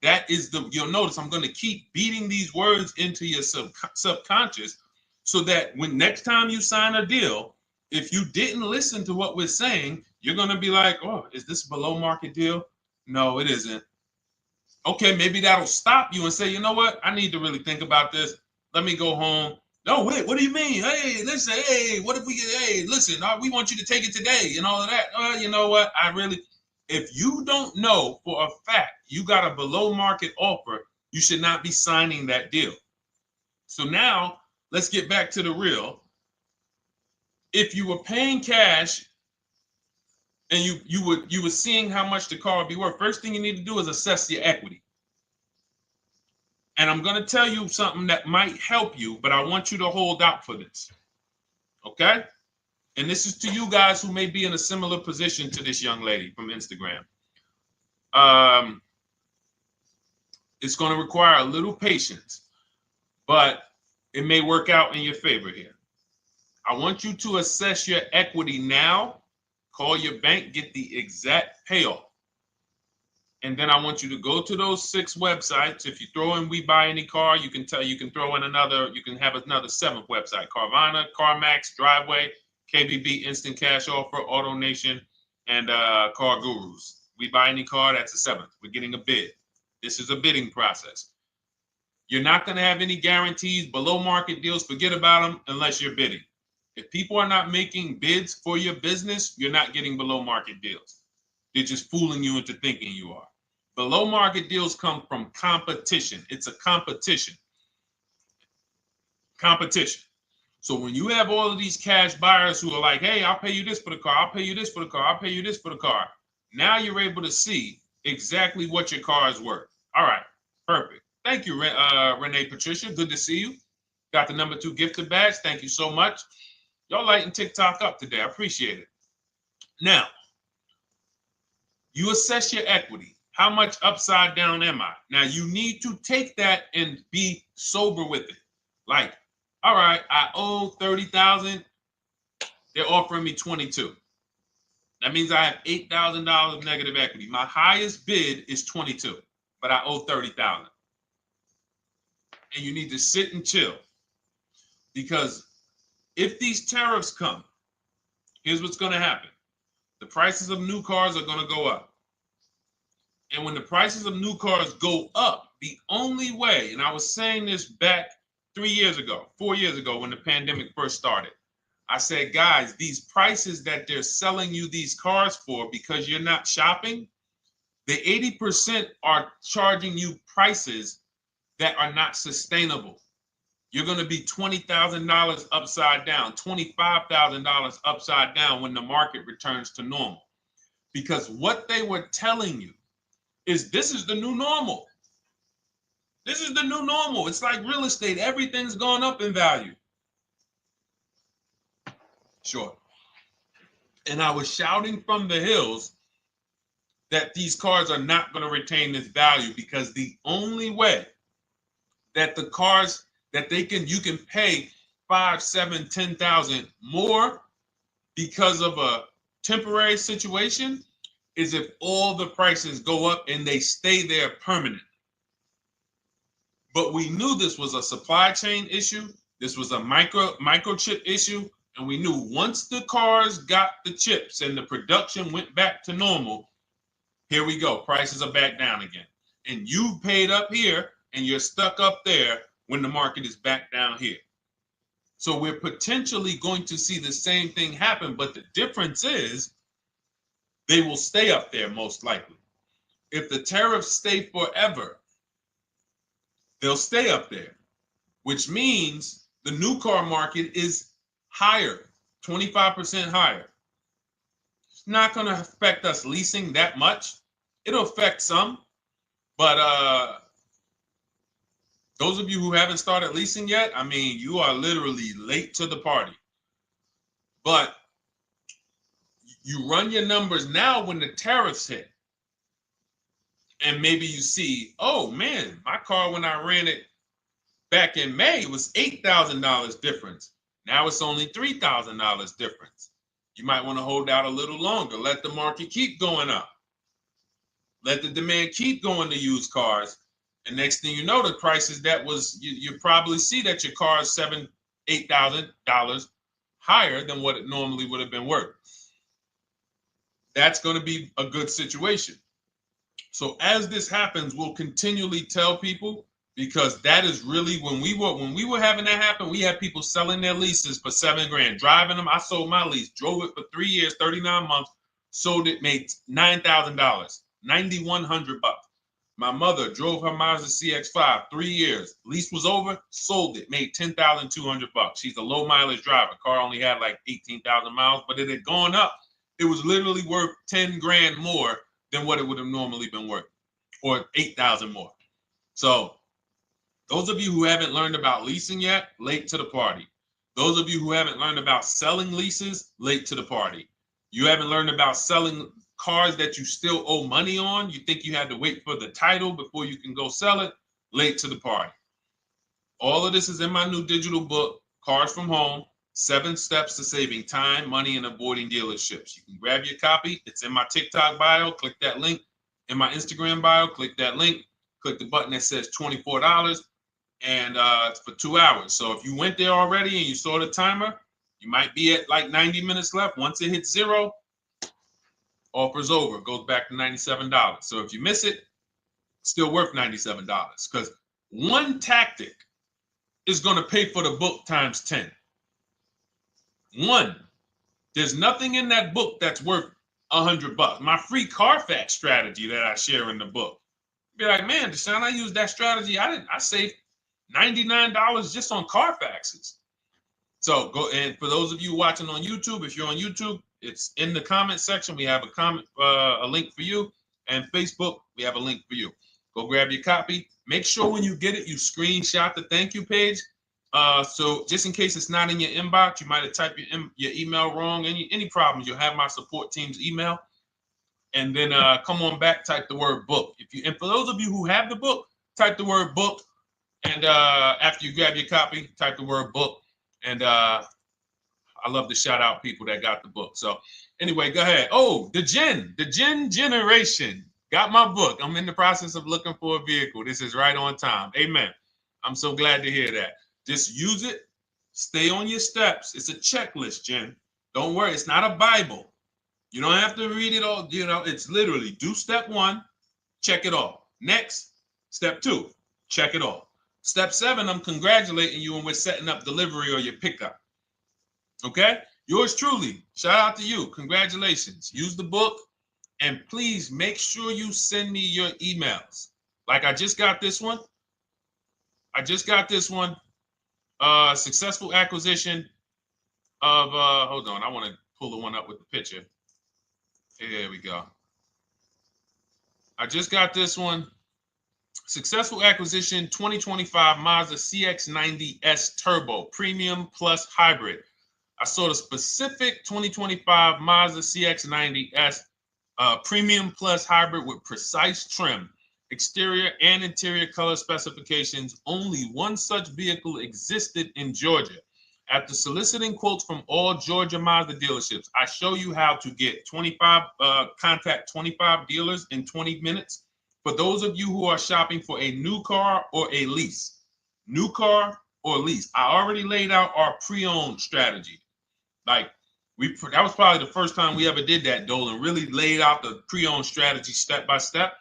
That is you'll notice I'm going to keep beating these words into your subconscious so that when next time you sign a deal, if you didn't listen to what we're saying, you're going to be like, oh, is this a below market deal? No, it isn't. Okay, maybe that'll stop you and say, you know what? I need to really think about this. Let me go home. No, wait, what do you mean? Hey, listen, hey, what if we get, hey, listen, we want you to take it today and all of that. You know what? If you don't know for a fact you got a below market offer, you should not be signing that deal. So now let's get back to the real. If you were paying cash and you were seeing how much the car would be worth, first thing you need to do is assess your equity. And I'm going to tell you something that might help you, but I want you to hold out for this. Okay? And this is to you guys who may be in a similar position to this young lady from Instagram. It's going to require a little patience, but it may work out in your favor here. I want you to assess your equity now, call your bank, get the exact payoff. And then I want you to go to those 6 websites. If you throw in We Buy Any Car, you can throw in you can have another 7th website: Carvana, CarMax, Driveway, KBB, Instant Cash Offer, AutoNation, and Car Gurus. We Buy Any Car, that's the 7th. We're getting a bid. This is a bidding process. You're not going to have any guarantees, below market deals, forget about them unless you're bidding. If people are not making bids for your business, you're not getting below market deals. They're just fooling you into thinking you are. Below market deals come from competition. It's a competition. Competition. So when you have all of these cash buyers who are like, hey, I'll pay you this for the car, I'll pay you this for the car, I'll pay you this for the car. Now you're able to see exactly what your car is worth. All right, perfect. Thank you, Renee Patricia. Good to see you. Got the number 2 gifted badge. Thank you so much. Y'all lighting TikTok up today. I appreciate it. Now, you assess your equity. How much upside down am I? Now, you need to take that and be sober with it. Like, all right, I owe 30,000. They're offering me 22. That means I have $8,000 of negative equity. My highest bid is 22, but I owe 30,000. And you need to sit and chill, because if these tariffs come, here's what's going to happen. The prices of new cars are going to go up. And when the prices of new cars go up, the only way, and I was saying this back 4 years ago, when the pandemic first started, I said, guys, these prices that they're selling you these cars for because you're not shopping, the 80% are charging you prices that are not sustainable. You're going to be $20,000 upside down, $25,000 upside down when the market returns to normal. Because what they were telling you is this is the new normal. This is the new normal. It's like real estate. Everything's gone up in value. Sure. And I was shouting from the hills that these cars are not going to retain this value, because the only way that the cars that you can pay 5, 7, 10,000 more because of a temporary situation is if all the prices go up and they stay there permanently. But we knew this was a supply chain issue. This was a microchip issue. And we knew once the cars got the chips and the production went back to normal, here we go. Prices are back down again. And you paid up here and you're stuck up there when the market is back down here. So we're potentially going to see the same thing happen, but the difference is they will stay up there most likely. If the tariffs stay forever, they'll stay up there. which means the new car market is higher, 25% higher. It's not going to affect us leasing that much. It'll affect some, but those of you who haven't started leasing yet, I mean, you are literally late to the party. But you run your numbers now when the tariffs hit. And maybe you see, oh man, my car when I ran it back in May was $8,000 difference. Now it's only $3,000 difference. You might want to hold out a little longer. Let the market keep going up. Let the demand keep going to used cars. And next thing you know, the prices that was, you probably see that your car is $7,000, $8,000 higher than what it normally would have been worth. That's going to be a good situation. So as this happens, we'll continually tell people, because that is really when we were having that happen, we had people selling their leases for $7,000, driving them. I sold my lease, drove it for 3 years, 39 months, sold it, made $9,000, $9,100. My mother drove her Mazda CX-5, 3 years, lease was over, sold it, made $10,200. She's a low mileage driver. Car only had like 18,000 miles, but it had gone up. It was literally worth $10,000 more than what it would have normally been worth, or 8,000 more. So those of you who haven't learned about leasing yet, late to the party. Those of you who haven't learned about selling leases, late to the party. You haven't learned about selling cars that you still owe money on. You think you had to wait for the title before you can go sell it, late to the party. All of this is in my new digital book, Cars from Home, 7 Steps to Saving Time, Money, and Avoiding Dealerships. You can grab your copy. It's in my TikTok bio. Click that link. In my Instagram bio, click that link. Click the button that says $24, and it's for 2 hours. So if you went there already and you saw the timer, you might be at like 90 minutes left. Once it hits 0, offer's over. It goes back to $97. So if you miss it, it's still worth $97, because one tactic is going to pay for the book times 10. One, there's nothing in that book that's worth $100. My free Carfax strategy that I share in the book. Be like, man, Deshone, I used that strategy. I saved $99 just on Carfaxes. So go, and for those of you watching on YouTube, if you're on YouTube, it's in the comment section. We have a link for you, and Facebook, we have a link for you. Go grab your copy. Make sure when you get it, you screenshot the thank you page. So just in case it's not in your inbox, you might have typed your email wrong. Any problems, you'll have my support team's email. And then come on back, type the word book. And for those of you who have the book, type the word book. And after you grab your copy, type the word book. And I love to shout out people that got the book. So anyway, go ahead. Oh, the Gen Generation got my book. I'm in the process of looking for a vehicle. This is right on time. Amen. I'm so glad to hear that. Just use it. Stay on your steps. It's a checklist, Jen. Don't worry. It's not a Bible. You don't have to read it all. You know, it's literally do step 1, check it off. Next, step 2, check it off. Step 7, I'm congratulating you and we're setting up delivery or your pickup. Okay? Yours truly. Shout out to you. Congratulations. Use the book, and please make sure you send me your emails. Like I just got this one. Successful acquisition of, hold on. I want to pull the one up with the picture. There we go. I just got this one. Successful acquisition 2025 Mazda CX-90S Turbo Premium Plus Hybrid. I saw the specific 2025 Mazda CX-90S Premium Plus Hybrid with precise trim, exterior and interior color specifications. Only one such vehicle existed in Georgia. After soliciting quotes from all Georgia Mazda dealerships, I show you how to get contact 25 dealers in 20 minutes. For those of you who are shopping for a new car or a lease, new car or lease, I already laid out our pre-owned strategy. Like that was probably the first time we ever did that, Dolan, really laid out the pre-owned strategy step by step.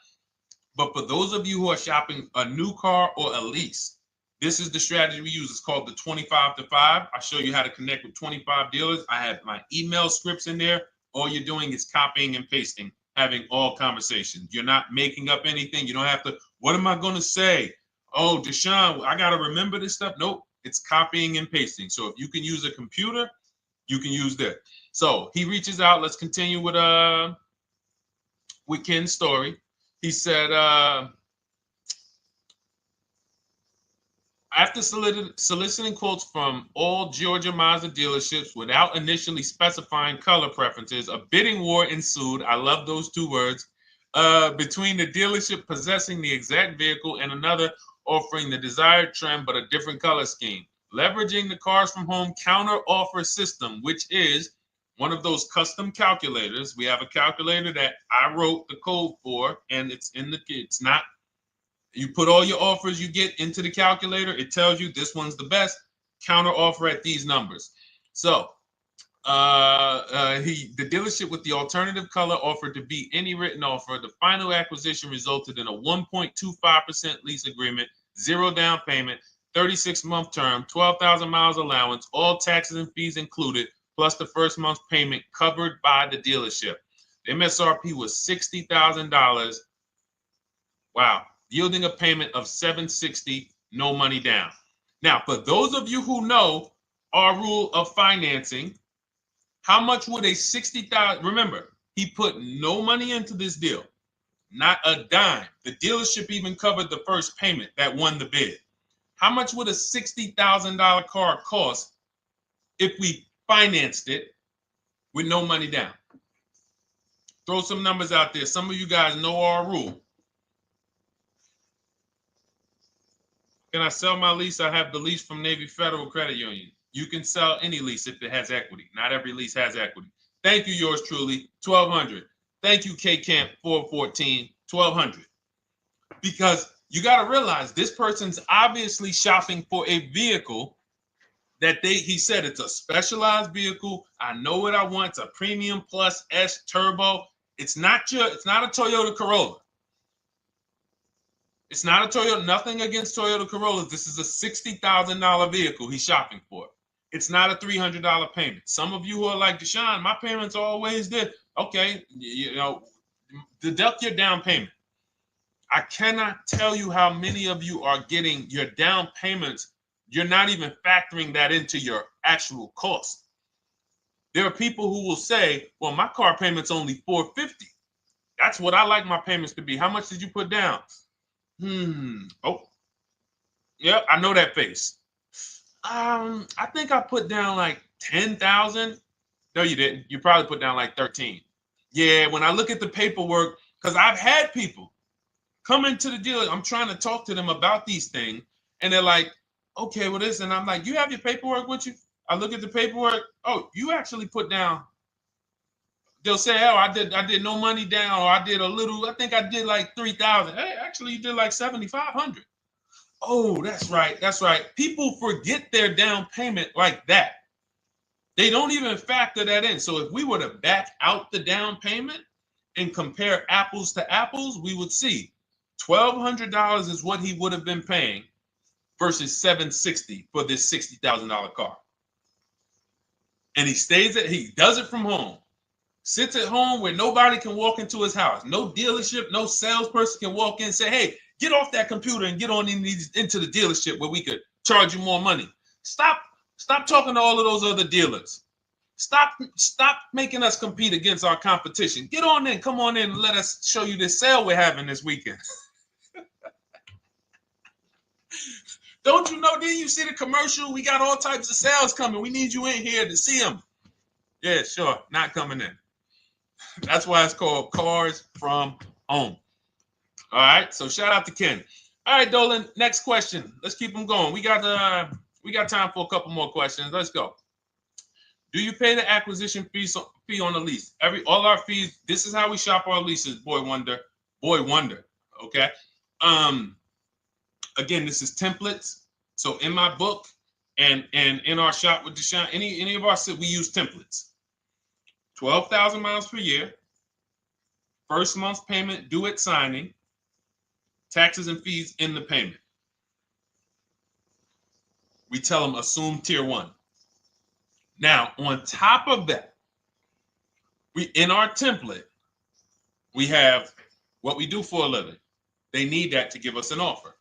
But for those of you who are shopping a new car or a lease, this is the strategy we use. It's called the 25 to 5. I show you how to connect with 25 dealers. I have my email scripts in there. All you're doing is copying and pasting, having all conversations. You're not making up anything. You don't have to, what am I going to say? Oh, Deshone, I got to remember this stuff. Nope, it's copying and pasting. So if you can use a computer, you can use that. So he reaches out. Let's continue with Ken's story. He said, after soliciting quotes from all Georgia Mazda dealerships without initially specifying color preferences, a bidding war ensued. I love those two words. Between the dealership possessing the exact vehicle and another offering the desired trim but a different color scheme. Leveraging the Cars from Home counter offer system, which is one of those custom calculators. We have a calculator that I wrote the code for, and it's not. You put all your offers you get into the calculator. It tells you this one's the best. Counter offer at these numbers. So the dealership with the alternative color offered to beat any written offer. The final acquisition resulted in a 1.25% lease agreement, 0 down payment, 36-month term, 12,000 miles allowance, all taxes and fees included, plus the first month's payment covered by the dealership. The MSRP was $60,000. Wow. Yielding a payment of $760, no money down. Now, for those of you who know our rule of financing, how much would a $60,000? Remember, he put no money into this deal, not a dime. The dealership even covered the first payment that won the bid. How much would a $60,000 car cost if we financed it with no money down? Throw some numbers out there. Some of you guys know our rule. Can I sell my lease? I have the lease from Navy Federal Credit Union. You can sell any lease if it has equity. Not every lease has equity. Thank you, yours truly, 1200. Thank you, K Camp 414, 1200. Because you got to realize this person's obviously shopping for a vehicle that he said it's a specialized vehicle. I know what I want. It's a premium plus S turbo. It's not a Toyota Corolla. It's not a Toyota, nothing against Toyota Corollas. This is a $60,000 vehicle he's shopping for. It's not a $300 payment. Some of you who are like, Deshone, my payments are always there. Okay, deduct your down payment. I cannot tell you how many of you are getting your down payments. You're not even factoring that into your actual cost. There are people who will say, well, my car payment's only $450. That's what I like my payments to be. How much did you put down? Oh, yep, I know that face. I think I put down like 10,000. No, you didn't. You probably put down like 13. Yeah, when I look at the paperwork, because I've had people come into the dealer. I'm trying to talk to them about these things, and they're like, okay, well, this, and I'm like, you have your paperwork with you? I look at the paperwork. Oh, you actually put down. They'll say, oh, I did no money down, or I did a little, I think I did like 3,000. Hey, actually you did like 7,500. Oh, that's right. People forget their down payment like that. They don't even factor that in. So if we were to back out the down payment and compare apples to apples, we would see $1,200 is what he would have been paying versus $760 for this $60,000 car. And he does it from home. Sits at home where nobody can walk into his house. No dealership, no salesperson can walk in and say, hey, get off that computer and get on into the dealership where we could charge you more money. Stop talking to all of those other dealers. Stop making us compete against our competition. Get on in, come on in and let us show you this sale we're having this weekend. Don't you know, didn't you see the commercial? We got all types of sales coming. We need you in here to see them. Yeah, sure, not coming in. That's why it's called Cars from Home. All right, so shout out to Ken. All right, Dolan, next question. Let's keep them going. We got time for a couple more questions. Let's go. Do you pay the acquisition fee on the lease? All our fees. This is how we shop our leases. Boy wonder. Okay. Again, this is templates. So in my book and in our shop with Deshone, any of our we use templates. 12,000 miles per year. First month's payment due at signing. Taxes and fees in the payment. We tell them assume tier 1. Now, on top of that, in our template, we have what we do for a living. They need that to give us an offer.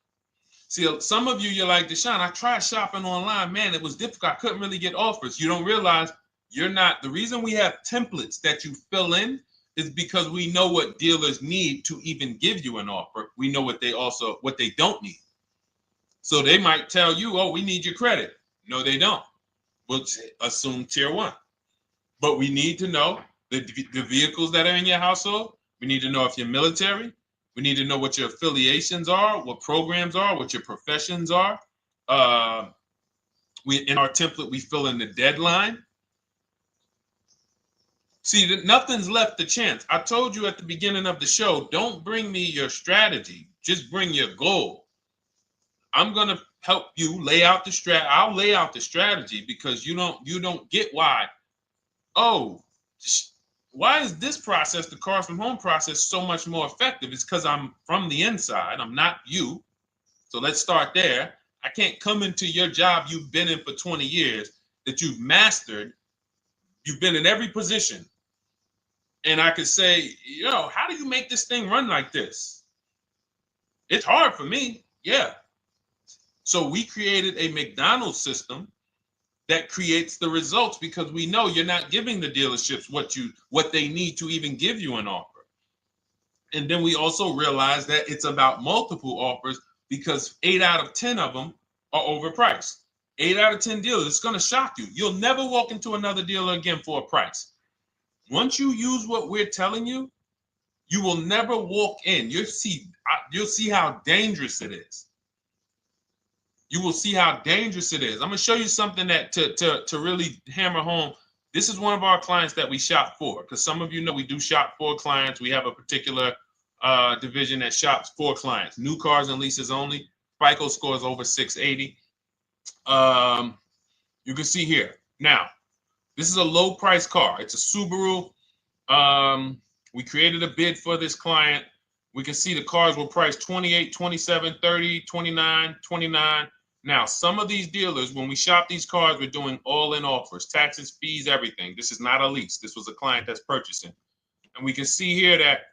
See, some of you, you're like, Deshone, I tried shopping online. Man, it was difficult. I couldn't really get offers. You don't realize you're not. The reason we have templates that you fill in is because we know what dealers need to even give you an offer. We know what they don't need. So they might tell you, oh, we need your credit. No, they don't. We'll assume tier 1. But we need to know the vehicles that are in your household. We need to know if you're military. We need to know what your affiliations are, what programs are, what your professions are. In our template, we fill in the deadline. See, nothing's left to chance. I told you at the beginning of the show, don't bring me your strategy. Just bring your goal. I'm going to help you lay out the I'll lay out the strategy because you don't get why. Oh, why is this process, the Cars from Home process, so much more effective? It's because I'm from the inside. I'm not you. So let's start there. I can't come into your job you've been in for 20 years, that you've mastered. You've been in every position. And I could say, how do you make this thing run like this? It's hard for me. Yeah. So we created a McDonald's system that creates the results because we know you're not giving the dealerships what they need to even give you an offer. And then we also realize that it's about multiple offers because 8 out of 10 of them are overpriced. 8 out of 10 dealers, it's going to shock you. You'll never walk into another dealer again for a price. Once you use what we're telling you, you will never walk in. You'll see how dangerous it is. You will see how dangerous it is. I'm going to show you something that to really hammer home. This is one of our clients that we shop for, because some of you know we do shop for clients. We have a particular division that shops for clients. New cars and leases only. FICO score is over 680. You can see here. Now, this is a low price car. It's a Subaru. We created a bid for this client. We can see the cars were priced 28, 27, 30, 29, 29. Now, some of these dealers, when we shop these cars, we're doing all-in offers, taxes, fees, everything. This is not a lease. This was a client that's purchasing. And we can see here that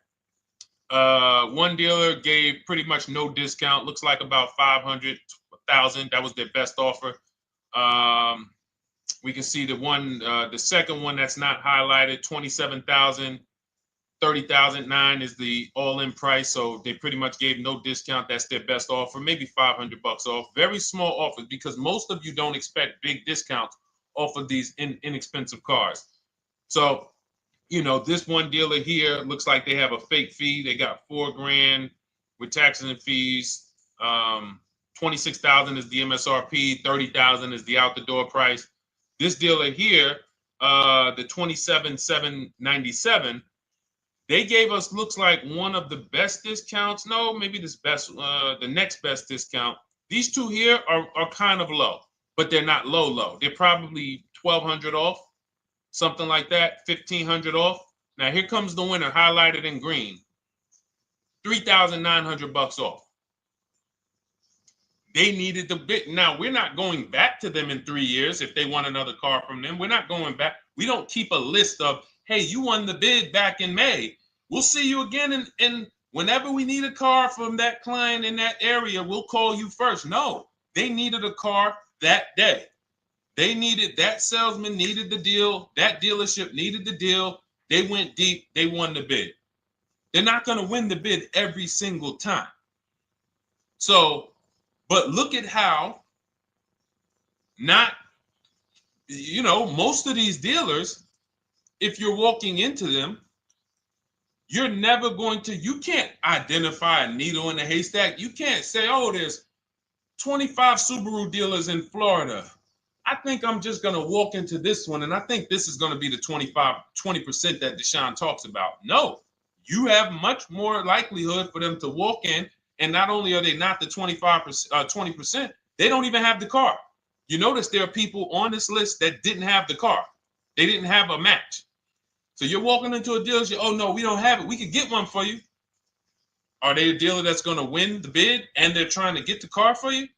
one dealer gave pretty much no discount. Looks like about 500, 1,000. That was their best offer. We can see the second one that's not highlighted, 27,000. 30,009 is the all-in price, so they pretty much gave no discount. That's their best offer, maybe $500 off. Very small offers because most of you don't expect big discounts off of these inexpensive cars. So, this one dealer here looks like they have a fake fee. They got $4,000 with taxes and fees. 26,000 is the MSRP. 30,000 is the out the door price. This dealer here, the 27,797. They gave us, looks like, one of the best discounts. No, maybe the next best discount. These two here are kind of low, but they're not low. They're probably 1,200 off, something like that, 1,500 off. Now here comes the winner, highlighted in green, 3,900 off. They needed the bid. Now we're not going back to them in 3 years if they want another car from them. We're not going back. We don't keep a list of, hey, you won the bid back in May. We'll see you again. And whenever we need a car from that client in that area, we'll call you first. No, they needed a car that day. That salesman needed the deal. That dealership needed the deal. They went deep. They won the bid. They're not going to win the bid every single time. So, but look at how most of these dealers, if you're walking into them, you can't identify a needle in a haystack. You can't say, oh, there's 25 Subaru dealers in Florida. I think I'm just going to walk into this one, and I think this is going to be the 20% that Deshone talks about. No, you have much more likelihood for them to walk in, and not only are they not the 20%, they don't even have the car. You notice there are people on this list that didn't have the car. They didn't have a match. So you're walking into a dealership, oh, no, we don't have it. We could get one for you. Are they a dealer that's going to win the bid and they're trying to get the car for you?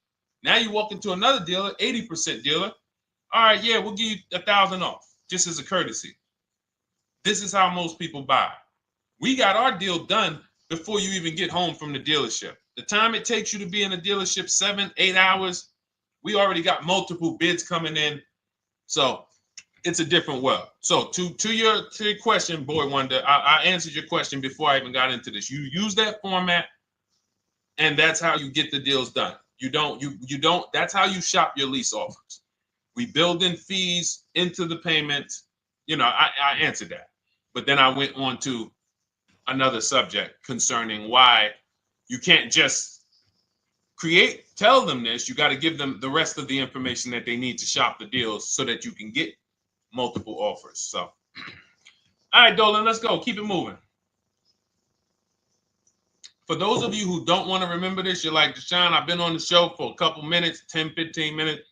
Now you walk into another dealer, 80% dealer. All right, yeah, we'll give you 1,000 off, just as a courtesy. This is how most people buy. We got our deal done before you even get home from the dealership. The time it takes you to be in a dealership, 7-8 hours, we already got multiple bids coming in. So it's a different world. So to your question, Boy Wonder, I answered your question before I even got into this. You use that format, and that's how you get the deals done. You don't, that's how you shop your lease offers. We build in fees into the payments. You know, I answered that. But then I went on to another subject concerning why you can't just tell them this. You got to give them the rest of the information that they need to shop the deals so that you can get multiple offers. So, all right, Dolan, let's go. Keep it moving. For those of you who don't want to remember this, you're like, Deshone, I've been on the show for a couple minutes, 10, 15 minutes.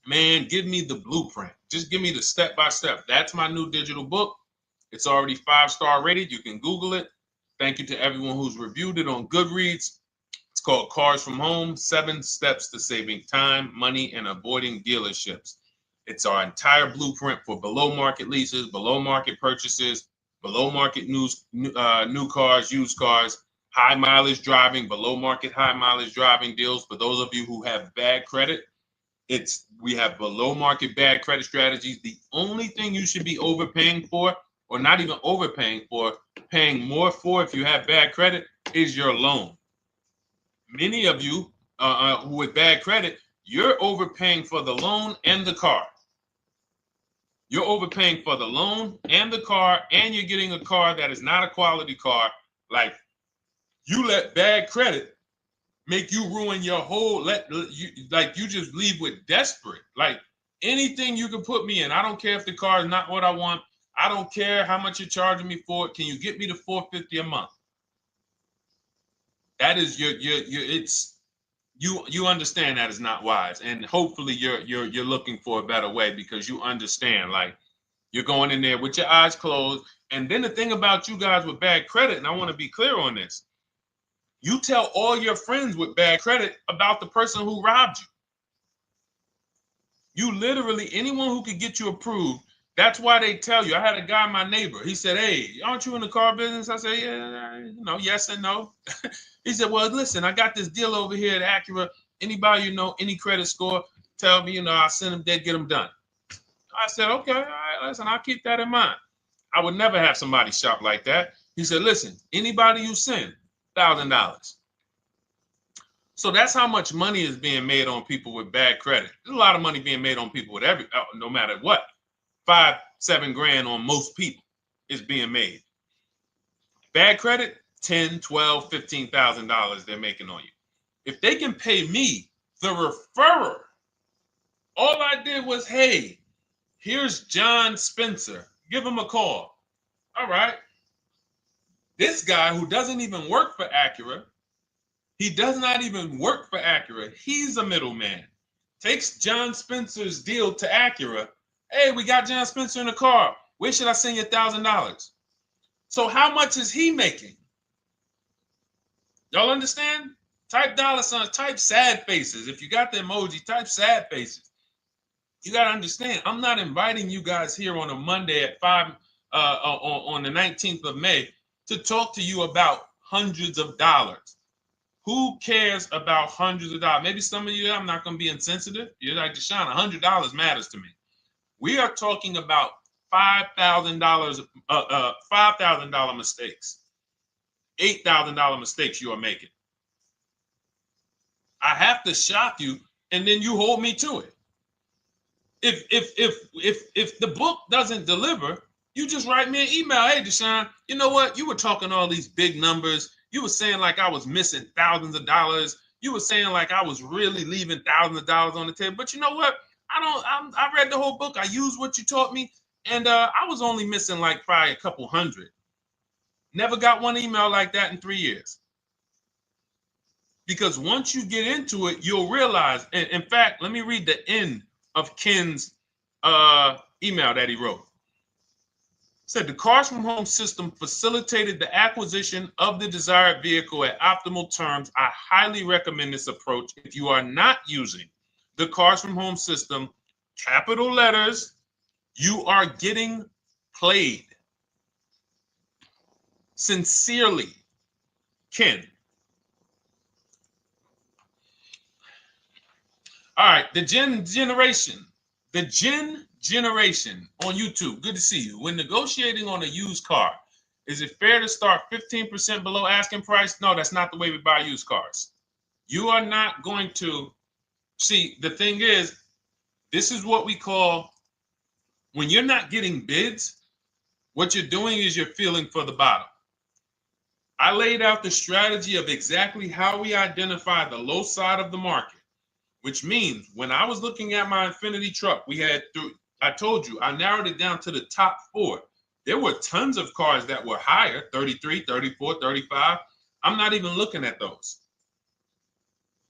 Man, give me the blueprint. Just give me the step-by-step. That's my new digital book. It's already 5-star rated. You can Google it. Thank you to everyone who's reviewed it on Goodreads. It's called Cars from Home, 7 Steps to Saving Time, Money, and Avoiding Dealerships. It's our entire blueprint for below market leases, below market purchases, below market new cars, used cars, high mileage driving, below market high mileage driving deals. For those of you who have bad credit, we have below market bad credit strategies. The only thing you should be overpaying for, or not even overpaying for, paying more for if you have bad credit, is your loan. Many of you with bad credit, you're overpaying for the loan and the car. You're overpaying for the loan and the car, and you're getting a car that is not a quality car. Like, you let bad credit make you ruin your whole, you just leave with desperate. Like, anything you can put me in. I don't care if the car is not what I want. I don't care how much you're charging me for it. Can you get me to $450 a month? That is you understand that is not wise. And hopefully you're looking for a better way, because you understand, like, you're going in there with your eyes closed. And then the thing about you guys with bad credit, and I want to be clear on this, you tell all your friends with bad credit about the person who robbed you. You literally, anyone who could get you approved, that's why they tell you. I had a guy, my neighbor, he said, hey, aren't you in the car business? I said, yeah, yes and no. He said, well, listen, I got this deal over here at Acura. Anybody you know, any credit score, tell me, I'll send them there, get them done. I said, okay, all right, listen, I'll keep that in mind. I would never have somebody shop like that. He said, listen, anybody you send, $1,000. So that's how much money is being made on people with bad credit. There's a lot of money being made on people with no matter what. 5-7 grand on most people is being made. Bad credit, $10,000, $12,000, $15,000 they're making on you. If they can pay me, the referrer, all I did was, hey, here's John Spencer. Give him a call. All right. This guy who doesn't even work for Acura, he does not even work for Acura. He's a middleman. Takes John Spencer's deal to Acura. Hey, we got John Spencer in the car. Where should I send you $1,000? So how much is he making? Y'all understand? Type dollar signs, type sad faces. If you got the emoji, type sad faces. You got to understand, I'm not inviting you guys here on a Monday at 5 on the 19th of May to talk to you about hundreds of dollars. Who cares about hundreds of dollars? Maybe some of you, I'm not going to be insensitive. You're like, Deshone, $100 matters to me. We are talking about $5,000 mistakes, $8,000 mistakes you are making. I have to shock you, and then you hold me to it. If the book doesn't deliver, you just write me an email. Hey, Deshone, you know what? You were talking all these big numbers. You were saying like I was missing thousands of dollars. You were saying like I was really leaving thousands of dollars on the table. But you know what? I read the whole book. I used what you taught me. And I was only missing like probably a couple hundred. Never got one email like that in 3 years. Because once you get into it, you'll realize. And in fact, let me read the end of Ken's email that he wrote. Said the Cars from Home system facilitated the acquisition of the desired vehicle at optimal terms. I highly recommend this approach. If you are not using the Cars from Home system, capital letters, you are getting played. Sincerely, Ken. All right, the Gen Generation on YouTube. Good to see you. When negotiating on a used car, is it fair to start 15% below asking price? No, that's not the way we buy used cars. You are not going to see. The thing is, this is what we call, when you're not getting bids, what you're doing is you're feeling for the bottom. I laid out the strategy of exactly how we identify the low side of the market, which means when I was looking at my Infinity truck, I told you, I narrowed it down to the top 4. There were tons of cars that were higher, 33, 34, 35. I'm not even looking at those.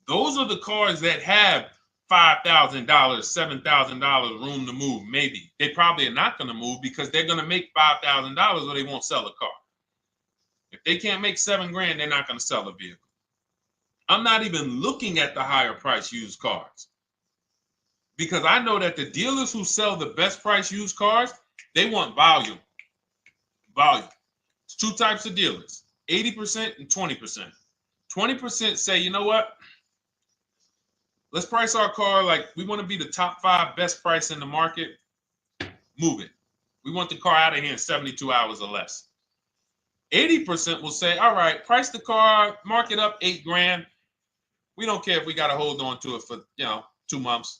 Those are the cars that have $5,000, $7,000 room to move. Maybe they probably are not going to move because they're going to make $5,000 or they won't sell a car. If they can't make $7,000, they're not going to sell a vehicle. I'm not even looking at the higher price used cars because I know that the dealers who sell the best price used cars, they want volume. Volume. It's 2 types of dealers, 80% and 20%. 20% say, you know what? Let's price our car like we want to be the top 5 best price in the market. Move it. We want the car out of here in 72 hours or less. 80% will say, all right, price the car, mark it up $8,000. We don't care if we got to hold on to it for 2 months.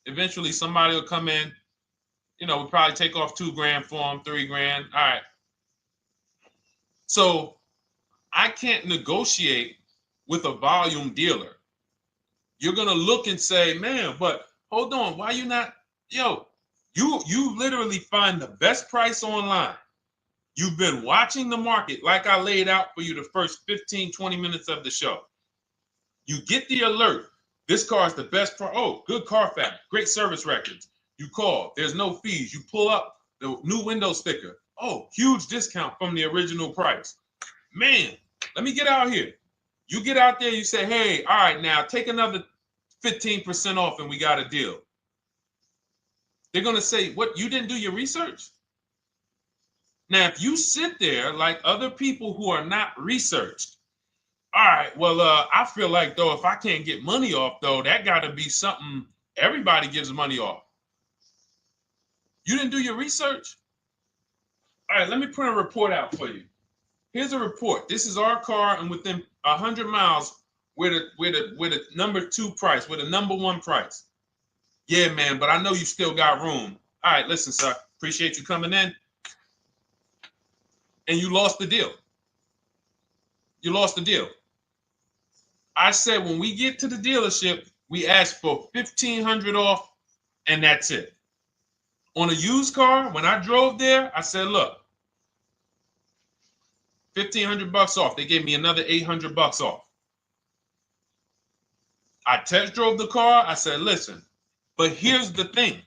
Eventually, somebody will come in. We'll probably take off $2,000 for them, $3,000. All right. So I can't negotiate with a volume dealer. You're gonna look and say, man, but hold on, why you not? You literally find the best price online. You've been watching the market like I laid out for you the first 15, 20 minutes of the show. You get the alert. This car is the best price. Oh, good Carfax, great service records. You call, there's no fees. You pull up the new window sticker. Oh, huge discount from the original price. Man, let me get out here. You get out there, you say, hey, all right, now take another 15% off and we got a deal. They're going to say, what, you didn't do your research? Now, if you sit there like other people who are not researched, all right, well, I feel like, though, if I can't get money off, though, that got to be something everybody gives money off. You didn't do your research? All right, let me print a report out for you. Here's a report. This is our car, and within 100 miles, we're the number 2 price, we're the number 1 price. Yeah, man, but I know you still got room. All right, listen, sir, appreciate you coming in. And you lost the deal. You lost the deal. I said when we get to the dealership, we ask for $1,500 off, and that's it. On a used car, when I drove there, I said, look, $1,500 off. They gave me another $800 off. I test drove the car. I said, listen, but here's the thing.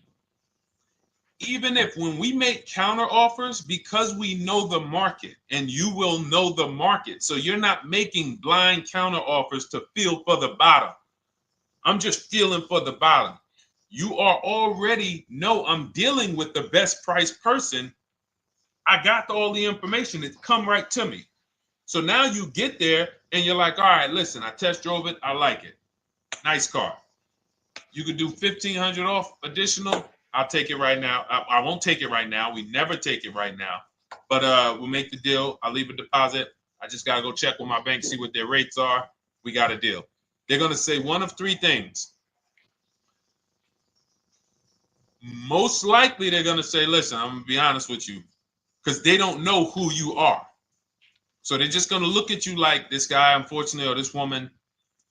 Even if when we make counter offers, because we know the market, and you will know the market, so you're not making blind counter offers to feel for the bottom. I'm just feeling for the bottom. You are already know I'm dealing with the best price person. I got all the information. It's come right to me. So now you get there and you're like, all right, listen, I test drove it. I like it. Nice car. You could do $1,500 off additional. I'll take it right now. I won't take it right now. We never take it right now. But we'll make the deal. I'll leave a deposit. I just got to go check with my bank, see what their rates are. We got a deal. They're going to say one of 3 things. Most likely they're going to say, listen, I'm going to be honest with you, because they don't know who you are. So they're just going to look at you like this guy, unfortunately, or this woman,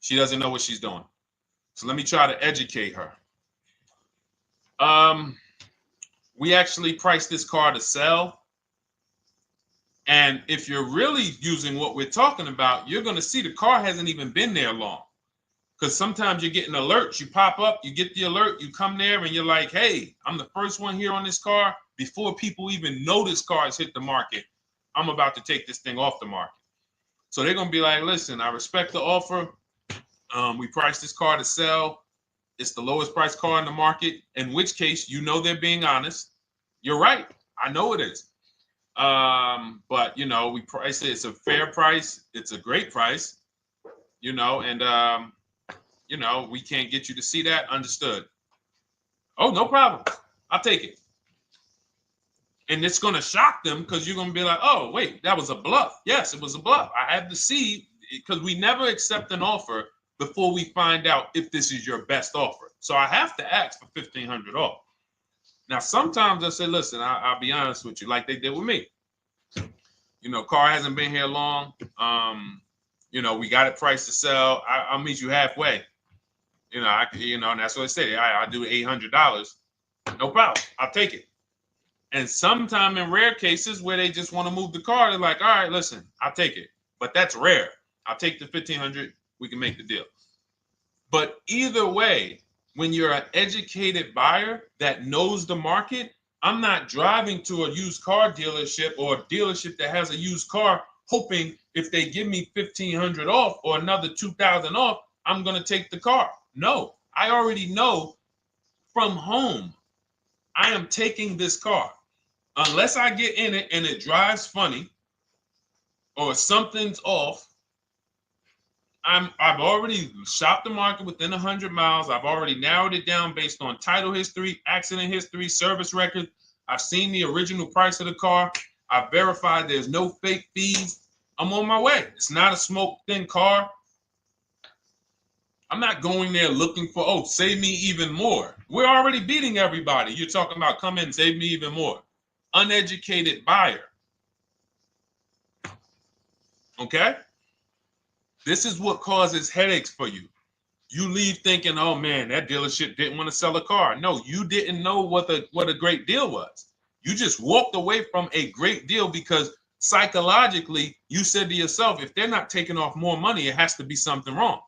she doesn't know what she's doing. So let me try to educate her. We actually priced this car to sell. And if you're really using what we're talking about, you're going to see the car hasn't even been there long. Because sometimes you're getting alerts. You pop up, you get the alert, you come there, and you're like, hey, I'm the first one here on this car. Before people even know this car has hit the market, I'm about to take this thing off the market. So they're going to be like, listen, I respect the offer. We priced this car to sell. It's the lowest price car in the market, in which case, they're being honest. You're right. I know it is. But, we price it. It's a fair price. It's a great price, and, you know, we can't get you to see that. Understood. Oh, no problem. I'll take it. And it's going to shock them because you're going to be like, oh, wait, that was a bluff. Yes, it was a bluff. I had to see, because we never accept an offer before we find out if this is your best offer. So I have to ask for $1,500 off. Now, sometimes I say, listen, I'll be honest with you, like they did with me. You know, car hasn't been here long. You know, we got it priced to sell. I'll meet you halfway. You know, and that's what I say. I'll do $800. No problem. I'll take it. And sometime in rare cases where they just want to move the car, they're like, all right, listen, I'll take it. But that's rare. I'll take the $1,500. We can make the deal. But either way, when you're an educated buyer that knows the market, I'm not driving to a used car dealership or a dealership that has a used car hoping if they give me $1,500 off or another $2,000 off, I'm going to take the car. No, I already know from home I am taking this car. Unless I get in it and it drives funny or something's off, I've already shopped the market within 100 miles. I've already narrowed it down based on title history, accident history, service record. I've seen the original price of the car. I've verified there's no fake fees. I'm on my way. It's not a smoke thin car. I'm not going there looking for, oh, save me even more. We're already beating everybody. You're talking about come in, save me even more. Uneducated buyer. Okay? This is what causes headaches for you. You leave thinking, oh man, that dealership didn't want to sell a car. No, you didn't know what a great deal was. You just walked away from a great deal because psychologically you said to yourself, if they're not taking off more money, it has to be something wrong.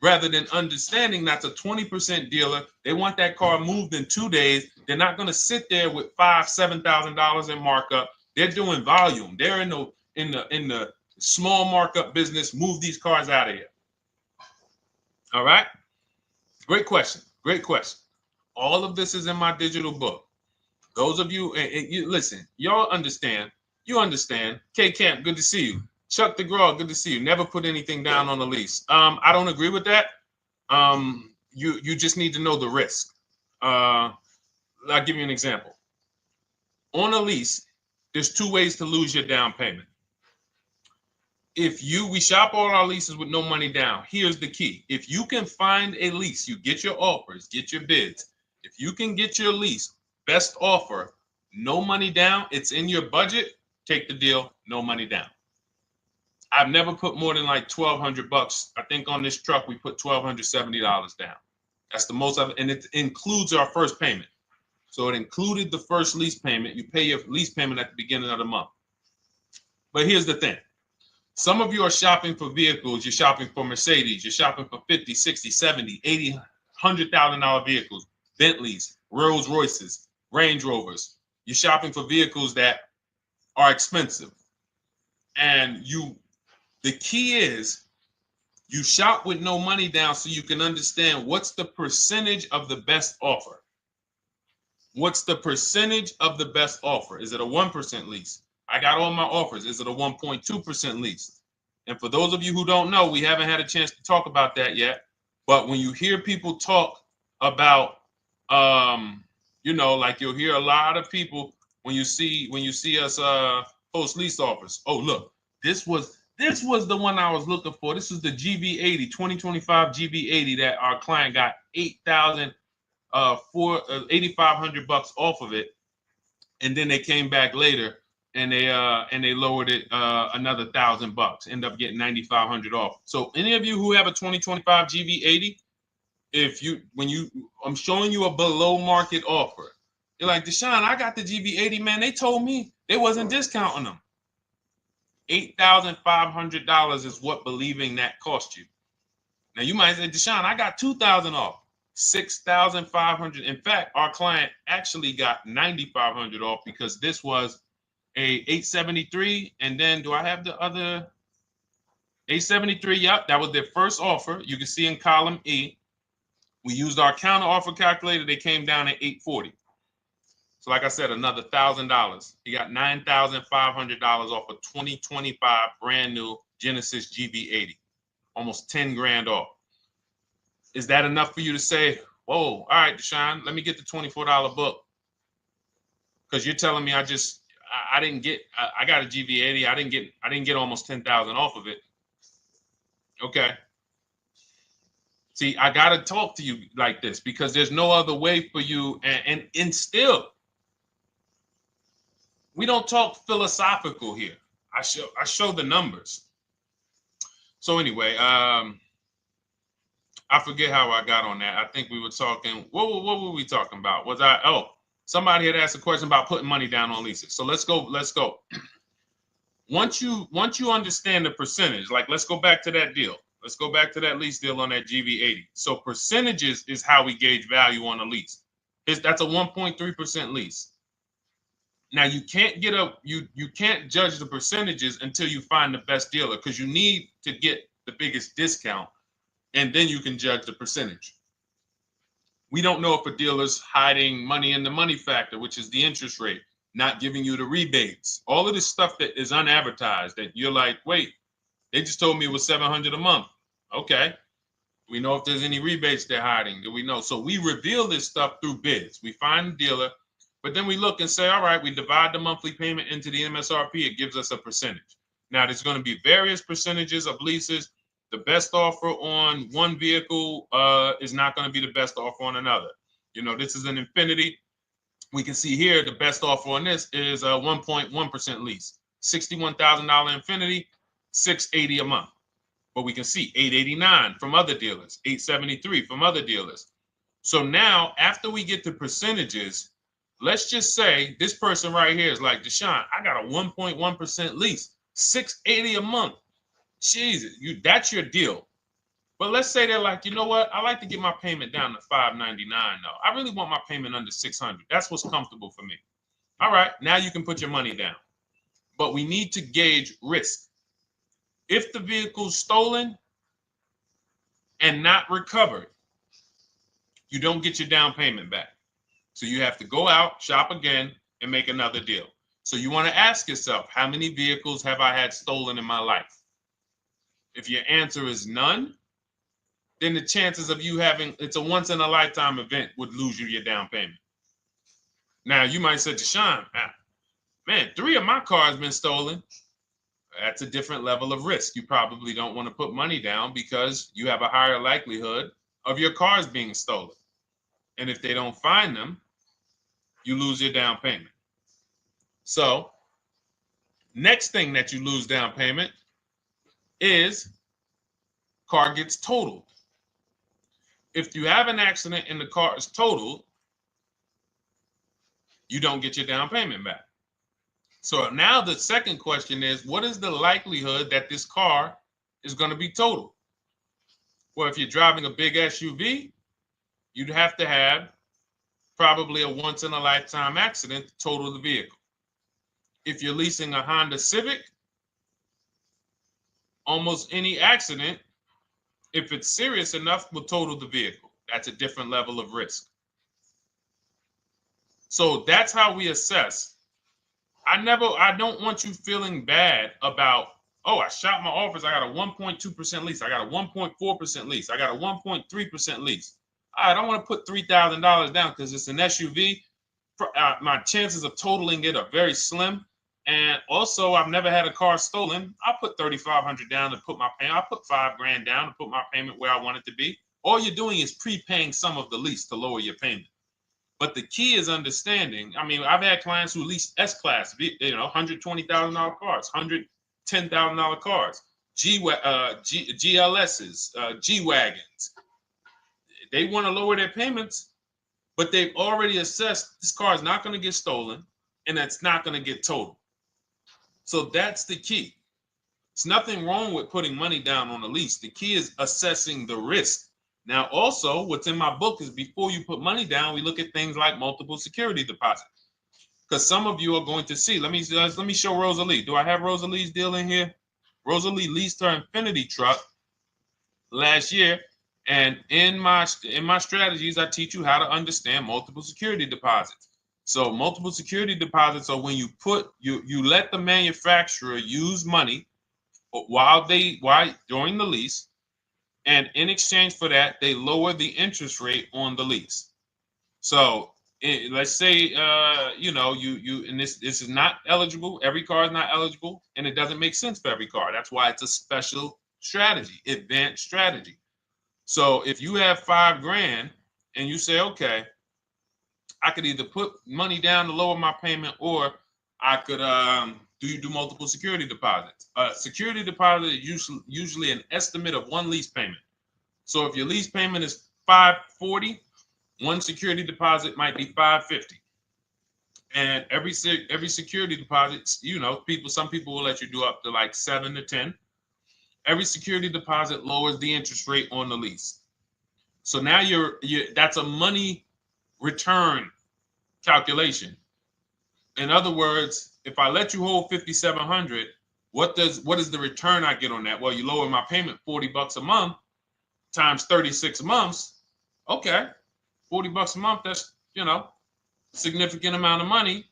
Rather than understanding that's a 20% dealer, they want that car moved in 2 days. They're not going to sit there with $5,000, $7,000 in markup. They're doing volume. They're in the small markup business. Move these cars out of here. All right. Great question. Great question. All of this is in my digital book. Those of you, and you listen, y'all understand. You understand. K Camp, good to see you. Chuck DeGraw, good to see you. Never put anything down on the lease. I don't agree with that. You just need to know the risk. I'll give you an example. On a lease, there's 2 ways to lose your down payment. We shop all our leases with no money down. Here's the key. If you can find a lease, you get your offers, get your bids. If you can get your lease, best offer, no money down, it's in your budget, take the deal, no money down. I've never put more than like $1,200. I think on this truck, we put $1,270 down. That's the most of it. And it includes our first payment. So it included the first lease payment. You pay your lease payment at the beginning of the month. But here's the thing. Some of you are shopping for vehicles. You're shopping for Mercedes. You're shopping for 50, 60, 70, 80, $100,000 vehicles, Bentleys, Rolls Royces, Range Rovers. You're shopping for vehicles that are expensive. And the key is you shop with no money down so you can understand what's the percentage of the best offer. What's the percentage of the best offer? Is it a 1% lease? I got all my offers. Is it a 1.2% lease? And for those of you who don't know, we haven't had a chance to talk about that yet. But when you hear people talk about, like you'll hear a lot of people when you see us post lease offers. Oh, look, this was the one I was looking for. This is the GV80, 2025 GV80 that our client got $8,500 off of it, and then they came back later and they lowered it another $1,000. End up getting $9,500 off. So any of you who have a 2025 GV80, I'm showing you a below market offer. You're like, Deshone, I got the GV80, man. They told me they wasn't discounting them. $8,500 is what believing that cost you. Now you might say, Deshone, I got $2,000 off. $6,500. In fact, our client actually got $9,500 off because this was a 873. And then do I have the other 873? Yep, that was their first offer. You can see in column E. We used our counter offer calculator. They came down at 840. So like I said, another $1,000. He got $9,500 off a 2025 brand new Genesis GV80. almost 10 grand off. Is that enough for you to say, whoa, all right, Deshone, let me get the $24 book? Because you're telling me I didn't get, I got a GV80. I didn't get almost 10,000 off of it. Okay. See, I got to talk to you like this because there's no other way for you. And still, we don't talk philosophical here. I show the numbers. So anyway, I forget how I got on that. I think we were talking, what were we talking about? Somebody had asked a question about putting money down on leases. So let's go. Once you understand the percentage, like let's go back to that deal. Let's go back to that lease deal on that GV80. So percentages is how we gauge value on a lease. That's a 1.3% lease. Now you can't you can't judge the percentages until you find the best dealer, because you need to get the biggest discount, and then you can judge the percentage. We don't know if a dealer's hiding money in the money factor, which is the interest rate, not giving you the rebates, all of this stuff that is unadvertised that you're like, wait, they just told me it was $700 a month. Okay. We know if there's any rebates they're hiding. Do we know? So we reveal this stuff through bids. We find the dealer, but then we look and say, all right, we divide the monthly payment into the MSRP. It gives us a percentage. Now, there's going to be various percentages of leases. The best offer on one vehicle is not going to be the best offer on another. You know, this is an Infinity. We can see here the best offer on this is a 1.1% lease. $61,000 Infinity, $680 a month. But we can see $889 from other dealers, $873 from other dealers. So now, after we get the percentages, let's just say this person right here is like, Deshone, I got a 1.1% lease, $680 a month. Jesus, that's your deal. But let's say they're like, you know what? I like to get my payment down to $599 though. I really want my payment under $600. That's what's comfortable for me. All right, now you can put your money down. But we need to gauge risk. If the vehicle's stolen and not recovered, you don't get your down payment back. So you have to go out, shop again, and make another deal. So you want to ask yourself, how many vehicles have I had stolen in my life? If your answer is none, then the chances of you having, it's a once in a lifetime event, would lose you your down payment. Now you might say, Deshone, man, 3 of my cars been stolen. That's a different level of risk. You probably don't want to put money down because you have a higher likelihood of your cars being stolen. And if they don't find them, you lose your down payment. So next thing that you lose down payment is car gets totaled. If you have an accident and the car is totaled, you don't get your down payment back. So now the second question is, what is the likelihood that this car is going to be totaled? Well, if you're driving a big SUV, you'd have to have probably a once in a lifetime accident to total the vehicle. If you're leasing a Honda Civic, almost any accident, if it's serious enough, will total the vehicle. That's a different level of risk. So that's how we assess. I don't want you feeling bad about, oh, I shot my office. I got a 1.2% lease. I got a 1.4% lease. I got a 1.3% lease. I don't want to put $3,000 down because it's an SUV. My chances of totaling it are very slim. And also, I've never had a car stolen. I put $3,500 down to put my payment. I put $5,000 down to put my payment where I want it to be. All you're doing is prepaying some of the lease to lower your payment. But the key is understanding. I mean, I've had clients who lease S-Class, $120,000 cars, $110,000 cars, GLSs, G-Wagons. They want to lower their payments, but they've already assessed this car is not going to get stolen and it's not going to get totaled. So that's the key. There's nothing wrong with putting money down on a lease. The key is assessing the risk. Now, also, what's in my book is before you put money down, we look at things like multiple security deposits. Because some of you are going to see, let me show Rosalie. Do I have Rosalie's deal in here? Rosalie leased her Infinity truck last year. And in my strategies, I teach you how to understand multiple security deposits. So multiple security deposits are when you let the manufacturer use money during the lease And in exchange for that, they lower the interest rate on the lease. So let's say, and this is not eligible. Every car is not eligible, and it doesn't make sense for every car. That's why it's a special strategy, advanced strategy. So if you have $5,000 and you say, okay, I could either put money down to lower my payment, or I could do multiple security deposits. Security deposit is usually an estimate of one lease payment. So if your lease payment is $540, one security deposit might be $550. And every security deposit, some people will let you do up to like 7 to 10. Every security deposit lowers the interest rate on the lease. So now that's a money return calculation. In other words, if I let you hold $5,700, what is the return I get on that? Well, you lower my payment $40 a month times 36 months. Okay, $40 a month. That's significant amount of money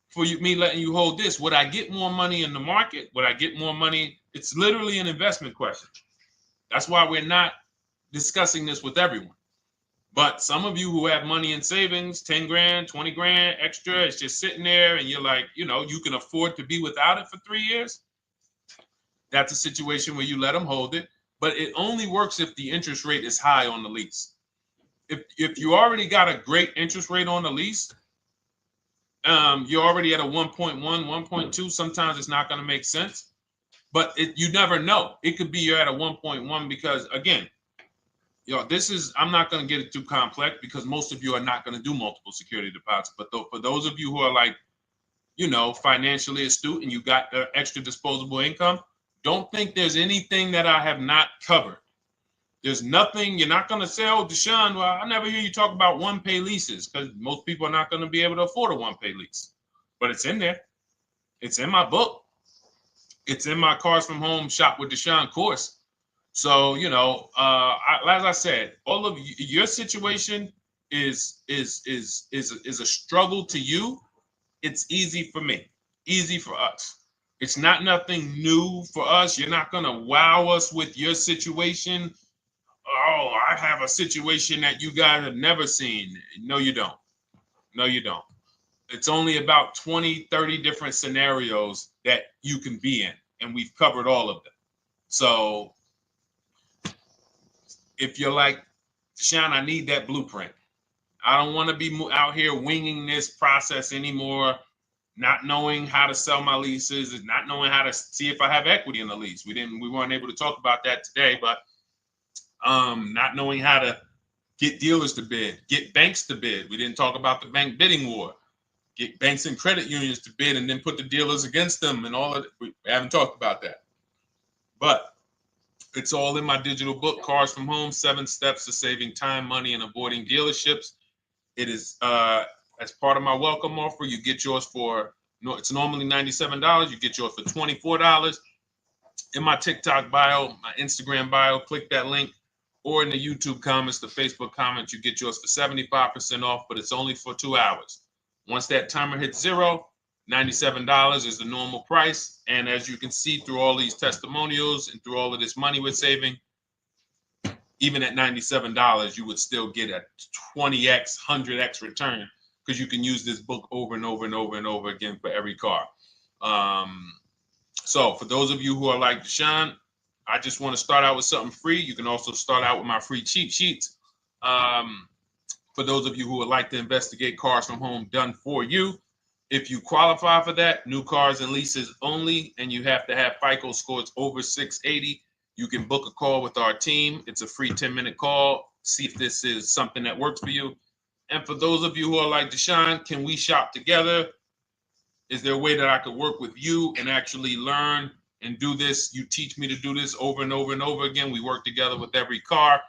for me letting you hold this. Would I get more money in the market? Would I get more money? It's literally an investment question. That's why we're not discussing this with everyone. But some of you who have money in savings, 10 grand, 20 grand extra, it's just sitting there, and you're like, you can afford to be without it for 3 years. That's a situation where you let them hold it, but it only works if the interest rate is high on the lease. If you already got a great interest rate on the lease, you're already at a 1.1, 1.2. Sometimes it's not going to make sense, but you never know. It could be you're at a 1.1 because, again, I'm not going to get it too complex because most of you are not going to do multiple security deposits. But for those of you who are like, financially astute and you got extra disposable income, don't think there's anything that I have not covered. There's nothing. You're not going to say, oh, Deshone, well, I never hear you talk about one-pay leases, because most people are not going to be able to afford a one-pay lease. But it's in there. It's in my book. It's in my Cars from Home Shop with Deshone course. So, as I said, all of your situation is a struggle to you. It's easy for me, easy for us. It's nothing new for us. You're not going to wow us with your situation. Oh, I have a situation that you guys have never seen. No, you don't. No, you don't. It's only about 20, 30 different scenarios that you can be in, and we've covered all of them. So if you're like, Deshone, I need that blueprint. I don't want to be out here winging this process anymore, not knowing how to sell my leases and not knowing how to see if I have equity in the lease. We weren't able to talk about that today, but not knowing how to get dealers to bid, get banks to bid. We didn't talk about the bank bidding war. Get banks and credit unions to bid and then put the dealers against them and all of it. We haven't talked about that. But it's all in my digital book, Cars from Home, 7 Steps to Saving Time, Money, and Avoiding Dealerships. It is as part of my welcome offer. You get yours it's normally $97. You get yours for $24. In my TikTok bio, my Instagram bio, click that link, or in the YouTube comments, the Facebook comments, you get yours for 75% off, but it's only for 2 hours. Once that timer hits 0, $97 is the normal price. And as you can see through all these testimonials and through all of this money we're saving, even at $97, you would still get a 20x, 100x return, because you can use this book over and over and over and over again for every car. So for those of you who are like, Deshone, I just want to start out with something free. You can also start out with my free cheat sheets. For those of you who would like to investigate Cars from Home done for you, if you qualify for that, new cars and leases only, and you have to have FICO scores over 680, you can book a call with our team. It's a free 10-minute call. See if this is something that works for you. And for those of you who are like, Deshone, can we shop together? Is there a way that I could work with you and actually learn and do this? You teach me to do this over and over and over again. We work together with every car.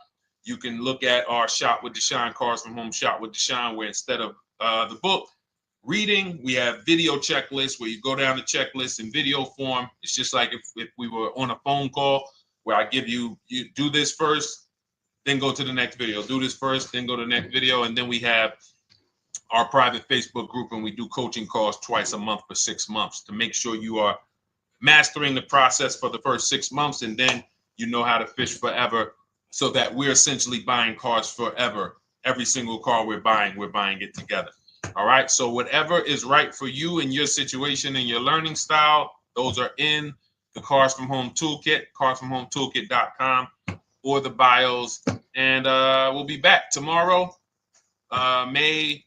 You can look at our Shop with Deshone, Cars from Home Shop with Deshone, where instead of the book reading, we have video checklists where you go down the checklist in video form. It's just like if we were on a phone call, where I give you do this first, then go to the next video. Do this first, then go to the next video. And then we have our private Facebook group, and we do coaching calls twice a month for 6 months to make sure you are mastering the process for the first 6 months, and then you know how to fish forever so that we're essentially buying cars forever. Every single car we're buying it together. All right. So whatever is right for you and your situation and your learning style, those are in the Cars from Home Toolkit, carsfromhometoolkit.com, or the bios. And we'll be back tomorrow, May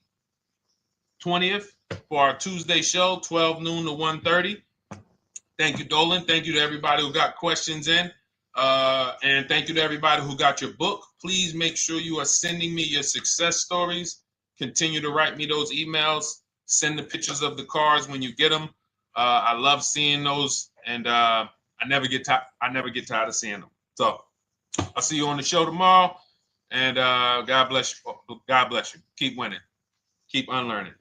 20th, for our Tuesday show, 12 noon to 1:30. Thank you, Dolan. Thank you to everybody who got questions in. And thank you to everybody who got your book. Please make sure you are sending me your success stories. Continue to write me those emails. Send the pictures of the cars when you get them. I love seeing those, and I never get tired of seeing them. So I'll see you on the show tomorrow. And God bless you. God bless you. Keep winning. Keep unlearning.